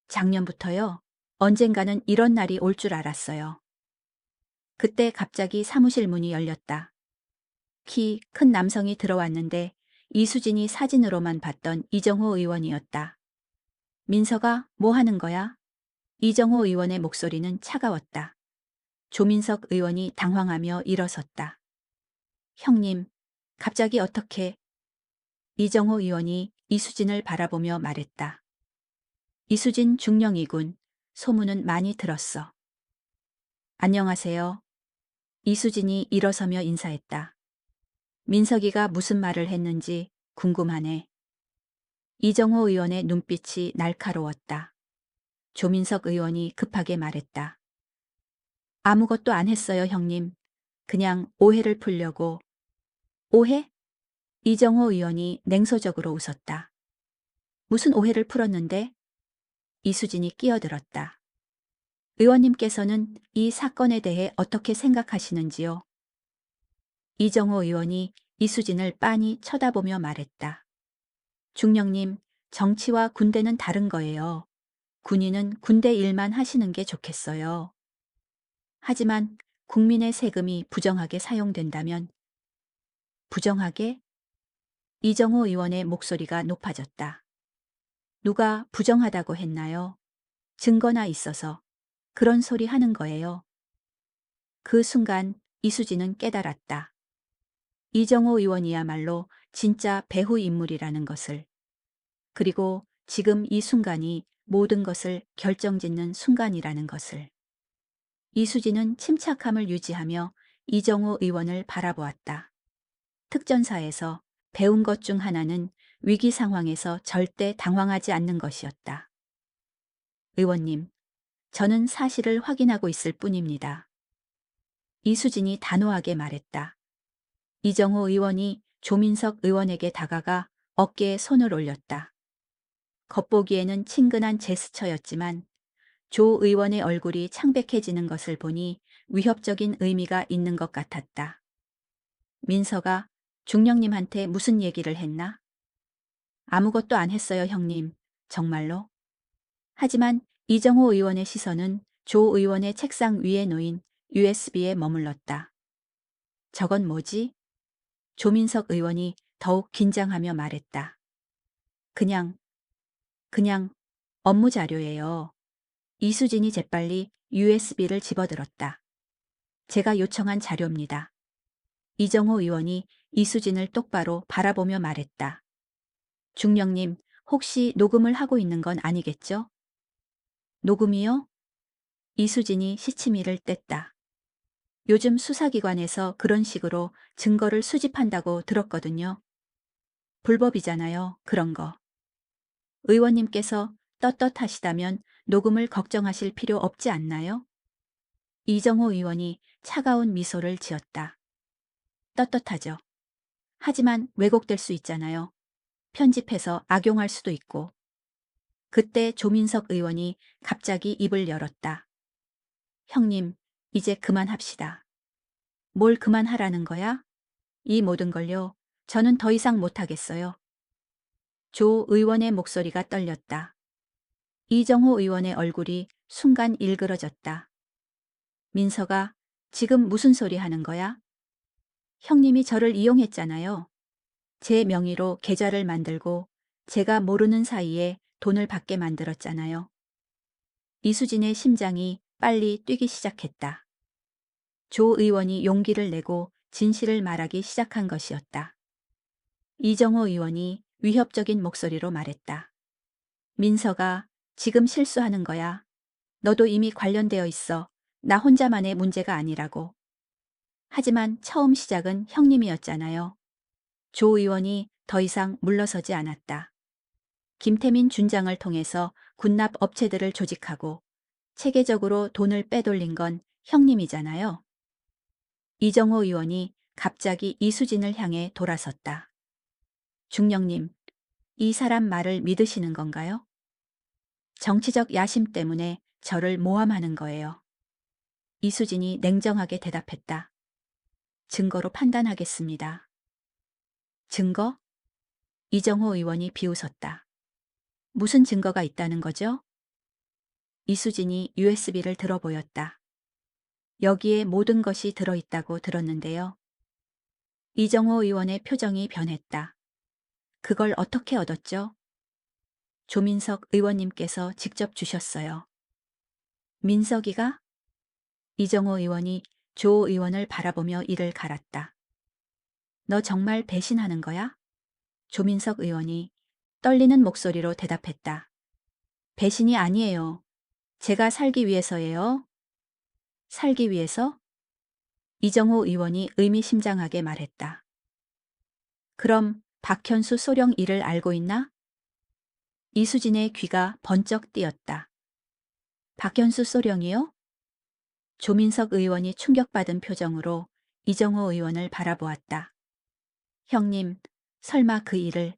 작년부터요. 언젠가는 이런 날이 올 줄 알았어요. 그때 갑자기 사무실 문이 열렸다. 키 큰 남성이 들어왔는데 이수진이 사진으로만 봤던 이정호 의원이었다. 민서가 뭐 하는 거야? 이정호 의원의 목소리는 차가웠다. 조민석 의원이 당황하며 일어섰다. 형님, 갑자기 어떻게? 이정호 의원이 이수진을 바라보며 말했다. 이수진 중령이군. 소문은 많이 들었어. 안녕하세요. 이수진이 일어서며 인사했다. 민석이가 무슨 말을 했는지 궁금하네. 이정호 의원의 눈빛이 날카로웠다. 조민석 의원이 급하게 말했다. 아무것도 안 했어요, 형님. 그냥 오해를 풀려고. 오해? 이정호 의원이 냉소적으로 웃었다. 무슨 오해를 풀었는데? 이수진이 끼어들었다. 의원님께서는 이 사건에 대해 어떻게 생각하시는지요? 이정호 의원이 이수진을 빤히 쳐다보며 말했다. 중령님, 정치와 군대는 다른 거예요. 군인은 군대 일만 하시는 게 좋겠어요. 하지만 국민의 세금이 부정하게 사용된다면 부정하게? 이정호 의원의 목소리가 높아졌다. 누가 부정하다고 했나요? 증거나 있어서 그런 소리 하는 거예요. 그 순간 이수진은 깨달았다. 이정호 의원이야말로 진짜 배후 인물이라는 것을. 그리고 지금 이 순간이 모든 것을 결정짓는 순간이라는 것을. 이수진은 침착함을 유지하며 이정호 의원을 바라보았다. 특전사에서 배운 것 중 하나는 위기 상황에서 절대 당황하지 않는 것이었다. 의원님, 저는 사실을 확인하고 있을 뿐입니다. 이수진이 단호하게 말했다. 이정호 의원이 조민석 의원에게 다가가 어깨에 손을 올렸다. 겉보기에는 친근한 제스처였지만 조 의원의 얼굴이 창백해지는 것을 보니 위협적인 의미가 있는 것 같았다. 민서가 중령님한테 무슨 얘기를 했나? 아무것도 안 했어요, 형님. 정말로? 하지만 이정호 의원의 시선은 조 의원의 책상 위에 놓인 USB에 머물렀다. 저건 뭐지? 조민석 의원이 더욱 긴장하며 말했다. 그냥 업무 자료예요. 이수진이 재빨리 USB를 집어들었다. 제가 요청한 자료입니다. 이정호 의원이 이수진을 똑바로 바라보며 말했다. 중령님, 혹시 녹음을 하고 있는 건 아니겠죠? 녹음이요? 이수진이 시치미를 뗐다. 요즘 수사기관에서 그런 식으로 증거를 수집한다고 들었거든요. 불법이잖아요, 그런 거. 의원님께서 떳떳하시다면 녹음을 걱정하실 필요 없지 않나요? 이정호 의원이 차가운 미소를 지었다. 떳떳하죠. 하지만 왜곡될 수 있잖아요. 편집해서 악용할 수도 있고. 그때 조민석 의원이 갑자기 입을 열었다. 형님, 이제 그만합시다. 뭘 그만하라는 거야? 이 모든 걸요. 저는 더 이상 못하겠어요. 조 의원의 목소리가 떨렸다. 이정호 의원의 얼굴이 순간 일그러졌다. 민서가 지금 무슨 소리 하는 거야? 형님이 저를 이용했잖아요. 제 명의로 계좌를 만들고 제가 모르는 사이에 돈을 받게 만들었잖아요. 이수진의 심장이 빨리 뛰기 시작했다. 조 의원이 용기를 내고 진실을 말하기 시작한 것이었다. 이정호 의원이 위협적인 목소리로 말했다. 민서가 지금 실수하는 거야. 너도 이미 관련되어 있어. 나 혼자만의 문제가 아니라고. 하지만 처음 시작은 형님이었잖아요. 조 의원이 더 이상 물러서지 않았다. 김태민 준장을 통해서 군납 업체들을 조직하고 체계적으로 돈을 빼돌린 건 형님이잖아요. 이정호 의원이 갑자기 이수진을 향해 돌아섰다. 중령님, 이 사람 말을 믿으시는 건가요? 정치적 야심 때문에 저를 모함하는 거예요. 이수진이 냉정하게 대답했다. 증거로 판단하겠습니다. 증거? 이정호 의원이 비웃었다. 무슨 증거가 있다는 거죠? 이수진이 USB를 들어 보였다. 여기에 모든 것이 들어있다고 들었는데요. 이정호 의원의 표정이 변했다. 그걸 어떻게 얻었죠? 조민석 의원님께서 직접 주셨어요. 민석이가? 이정호 의원이 조 의원을 바라보며 이를 갈았다. 너 정말 배신하는 거야? 조민석 의원이 떨리는 목소리로 대답했다. 배신이 아니에요. 제가 살기 위해서예요. 살기 위해서? 이정호 의원이 의미심장하게 말했다. 그럼 박현수 소령 일을 알고 있나? 이수진의 귀가 번쩍 뜨였다. 박현수 소령이요? 조민석 의원이 충격받은 표정으로 이정호 의원을 바라보았다. 형님, 설마 그 일을...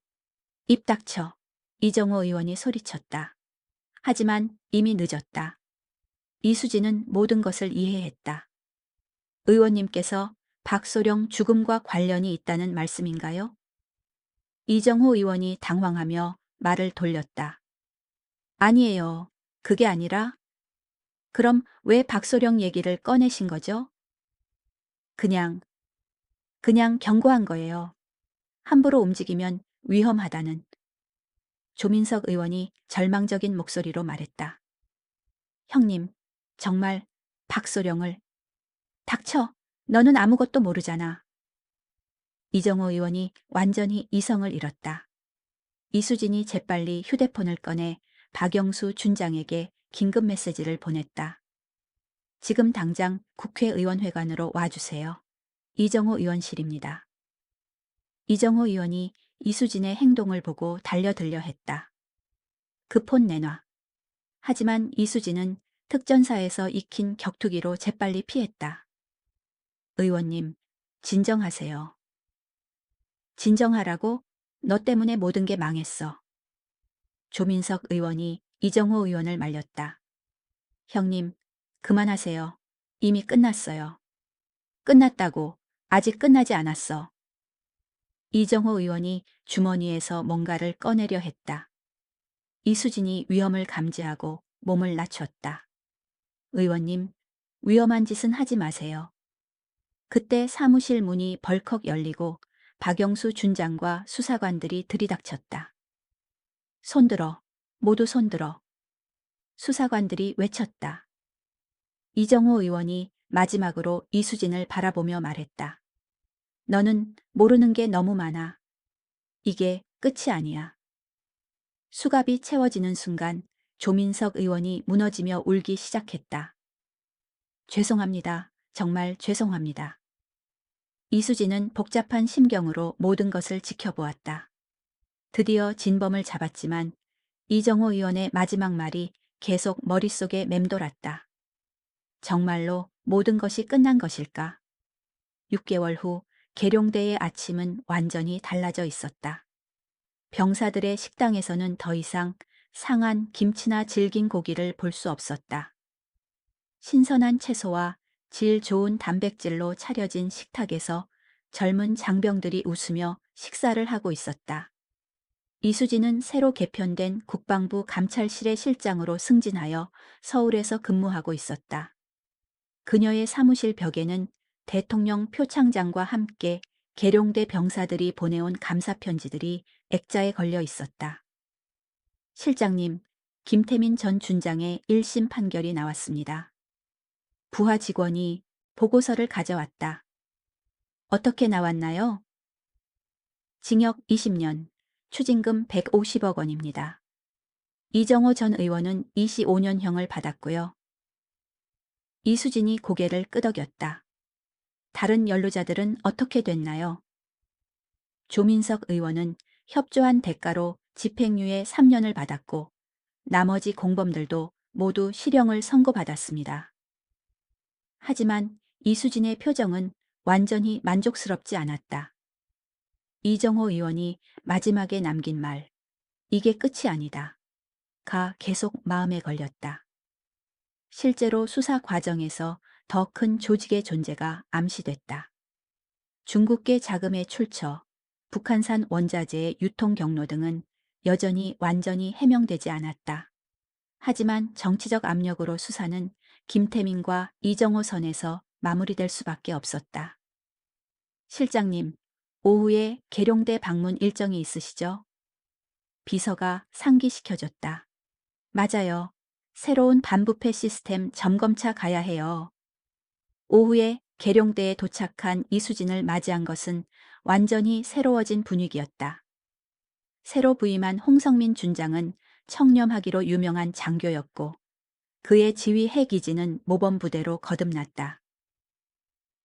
입 닥쳐. 이정호 의원이 소리쳤다. 하지만 이미 늦었다. 이수진은 모든 것을 이해했다. 의원님께서 박소령 죽음과 관련이 있다는 말씀인가요? 이정호 의원이 당황하며 말을 돌렸다. 아니에요. 그게 아니라... 그럼 왜 박소령 얘기를 꺼내신 거죠? 그냥 경고한 거예요. 함부로 움직이면 위험하다는. 조민석 의원이 절망적인 목소리로 말했다. 형님, 정말 박소령을... 닥쳐! 너는 아무것도 모르잖아. 이정호 의원이 완전히 이성을 잃었다. 이수진이 재빨리 휴대폰을 꺼내 박영수 준장에게 긴급 메시지를 보냈다. 지금 당장 국회의원회관으로 와주세요. 이정호 의원실입니다. 이정호 의원이 이수진의 행동을 보고 달려들려 했다. 그 폰 내놔. 하지만 이수진은 특전사에서 익힌 격투기로 재빨리 피했다. 의원님, 진정하세요. 진정하라고? 너 때문에 모든 게 망했어. 조민석 의원이 이정호 의원을 말렸다. 형님, 그만하세요. 이미 끝났어요. 끝났다고. 아직 끝나지 않았어. 이정호 의원이 주머니에서 뭔가를 꺼내려 했다. 이수진이 위험을 감지하고 몸을 낮췄다. 의원님, 위험한 짓은 하지 마세요. 그때 사무실 문이 벌컥 열리고 박영수 준장과 수사관들이 들이닥쳤다. 손들어, 모두 손들어. 수사관들이 외쳤다. 이정호 의원이 마지막으로 이수진을 바라보며 말했다. 너는 모르는 게 너무 많아. 이게 끝이 아니야. 수갑이 채워지는 순간 조민석 의원이 무너지며 울기 시작했다. 죄송합니다. 정말 죄송합니다. 이수진은 복잡한 심경으로 모든 것을 지켜보았다. 드디어 진범을 잡았지만 이정호 의원의 마지막 말이 계속 머릿속에 맴돌았다. 정말로 모든 것이 끝난 것일까? 6개월 후 계룡대의 아침은 완전히 달라져 있었다. 병사들의 식당에서는 더 이상 상한 김치나 질긴 고기를 볼 수 없었다. 신선한 채소와 질 좋은 단백질로 차려진 식탁에서 젊은 장병들이 웃으며 식사를 하고 있었다. 이수진은 새로 개편된 국방부 감찰실의 실장으로 승진하여 서울에서 근무하고 있었다. 그녀의 사무실 벽에는 대통령 표창장과 함께 계룡대 병사들이 보내온 감사편지들이 액자에 걸려 있었다. 실장님, 김태민 전 준장의 1심 판결이 나왔습니다. 부하 직원이 보고서를 가져왔다. 어떻게 나왔나요? 징역 20년, 추징금 150억 원입니다. 이정호 전 의원은 25년형을 받았고요. 이수진이 고개를 끄덕였다. 다른 연루자들은 어떻게 됐나요? 조민석 의원은 협조한 대가로 집행유예 3년을 받았고 나머지 공범들도 모두 실형을 선고받았습니다. 하지만 이수진의 표정은 완전히 만족스럽지 않았다. 이정호 의원이 마지막에 남긴 말, 이게 끝이 아니다. 계속 마음에 걸렸다. 실제로 수사 과정에서 더 큰 조직의 존재가 암시됐다. 중국계 자금의 출처, 북한산 원자재의 유통 경로 등은 여전히 완전히 해명되지 않았다. 하지만 정치적 압력으로 수사는 김태민과 이정호 선에서 마무리될 수밖에 없었다. 실장님, 오후에 계룡대 방문 일정이 있으시죠? 비서가 상기시켜줬다. 맞아요. 새로운 반부패 시스템 점검차 가야 해요. 오후에 계룡대에 도착한 이수진을 맞이한 것은 완전히 새로워진 분위기였다. 새로 부임한 홍성민 준장은 청렴하기로 유명한 장교였고 그의 지휘 해기지는 모범부대로 거듭났다.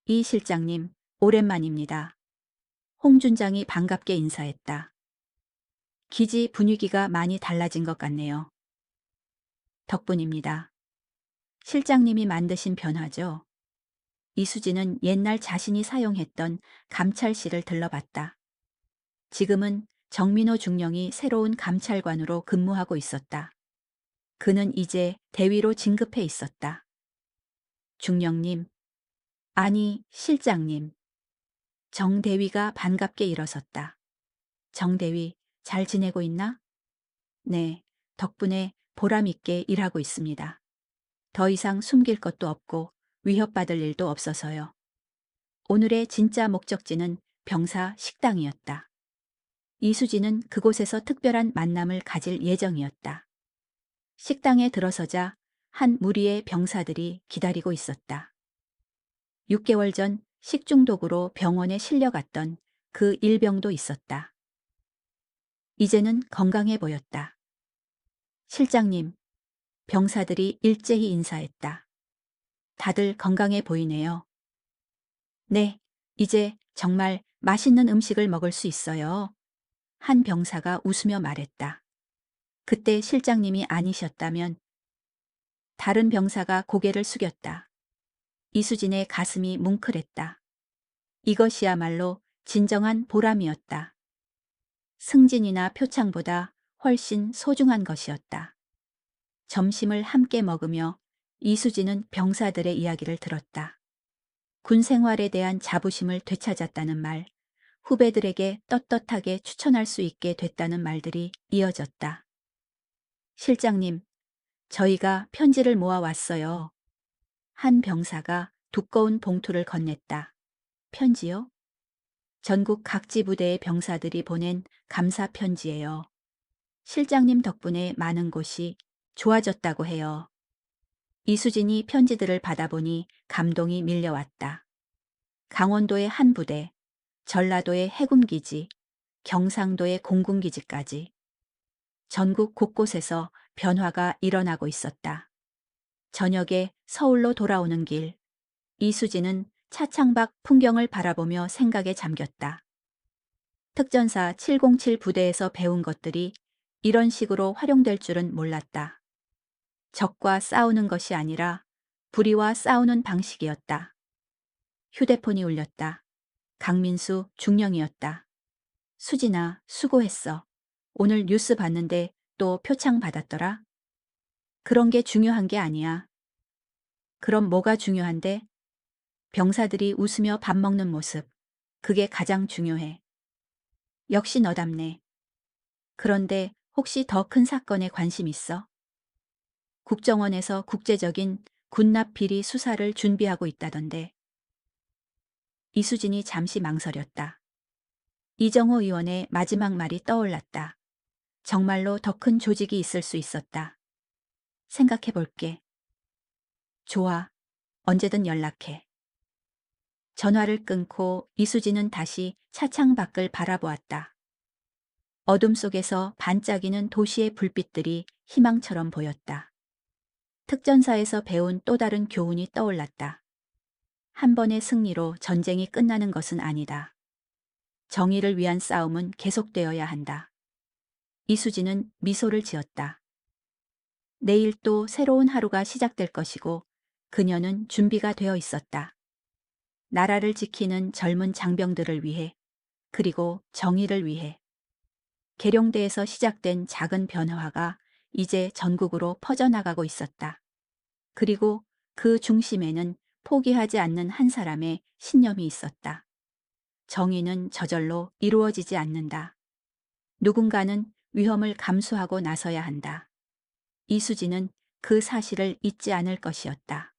이 실장님, 오랜만입니다. 홍 준장이 반갑게 인사했다. 기지 분위기가 많이 달라진 것 같네요. 덕분입니다. 실장님이 만드신 변화죠. 이수진은 옛날 자신이 사용했던 감찰실을 들러봤다. 지금은 정민호 중령이 새로운 감찰관으로 근무하고 있었다. 그는 이제 대위로 진급해 있었다. 중령님, 아니 실장님. 정 대위가 반갑게 일어섰다. 정 대위, 잘 지내고 있나? 네, 덕분에 보람 있게 일하고 있습니다. 더 이상 숨길 것도 없고 위협받을 일도 없어서요. 오늘의 진짜 목적지는 병사 식당이었다. 이수진은 그곳에서 특별한 만남을 가질 예정이었다. 식당에 들어서자 한 무리의 병사들이 기다리고 있었다. 6개월 전 식중독으로 병원에 실려갔던 그 일병도 있었다. 이제는 건강해 보였다. 실장님, 병사들이 일제히 인사했다. 다들 건강해 보이네요. 네, 이제 정말 맛있는 음식을 먹을 수 있어요. 한 병사가 웃으며 말했다. 그때 실장님이 아니셨다면 다른 병사가 고개를 숙였다. 이수진의 가슴이 뭉클했다. 이것이야말로 진정한 보람이었다. 승진이나 표창보다 훨씬 소중한 것이었다. 점심을 함께 먹으며 이수진은 병사들의 이야기를 들었다. 군 생활에 대한 자부심을 되찾았다는 말, 후배들에게 떳떳하게 추천할 수 있게 됐다는 말들이 이어졌다. 실장님, 저희가 편지를 모아왔어요. 한 병사가 두꺼운 봉투를 건넸다. 편지요? 전국 각지 부대의 병사들이 보낸 감사 편지예요. 실장님 덕분에 많은 곳이 좋아졌다고 해요. 이수진이 편지들을 받아보니 감동이 밀려왔다. 강원도의 한 부대, 전라도의 해군기지, 경상도의 공군기지까지 전국 곳곳에서 변화가 일어나고 있었다. 저녁에 서울로 돌아오는 길, 이수진은 차창밖 풍경을 바라보며 생각에 잠겼다. 특전사 707 부대에서 배운 것들이 이런 식으로 활용될 줄은 몰랐다. 적과 싸우는 것이 아니라 불의와 싸우는 방식이었다. 휴대폰이 울렸다. 강민수 중령이었다. 수진아, 수고했어. 오늘 뉴스 봤는데 또 표창 받았더라? 그런 게 중요한 게 아니야. 그럼 뭐가 중요한데? 병사들이 웃으며 밥 먹는 모습. 그게 가장 중요해. 역시 너답네. 그런데 혹시 더 큰 사건에 관심 있어? 국정원에서 국제적인 군납 비리 수사를 준비하고 있다던데. 이수진이 잠시 망설였다. 이정호 의원의 마지막 말이 떠올랐다. 정말로 더 큰 조직이 있을 수 있었다. 생각해 볼게. 좋아. 언제든 연락해. 전화를 끊고 이수진은 다시 차창 밖을 바라보았다. 어둠 속에서 반짝이는 도시의 불빛들이 희망처럼 보였다. 특전사에서 배운 또 다른 교훈이 떠올랐다. 한 번의 승리로 전쟁이 끝나는 것은 아니다. 정의를 위한 싸움은 계속되어야 한다. 이수진은 미소를 지었다. 내일 또 새로운 하루가 시작될 것이고 그녀는 준비가 되어 있었다. 나라를 지키는 젊은 장병들을 위해 그리고 정의를 위해 계룡대에서 시작된 작은 변화가 이제 전국으로 퍼져나가고 있었다. 그리고 그 중심에는 포기하지 않는 한 사람의 신념이 있었다. 정의는 저절로 이루어지지 않는다. 누군가는 위험을 감수하고 나서야 한다. 이수지는 그 사실을 잊지 않을 것이었다.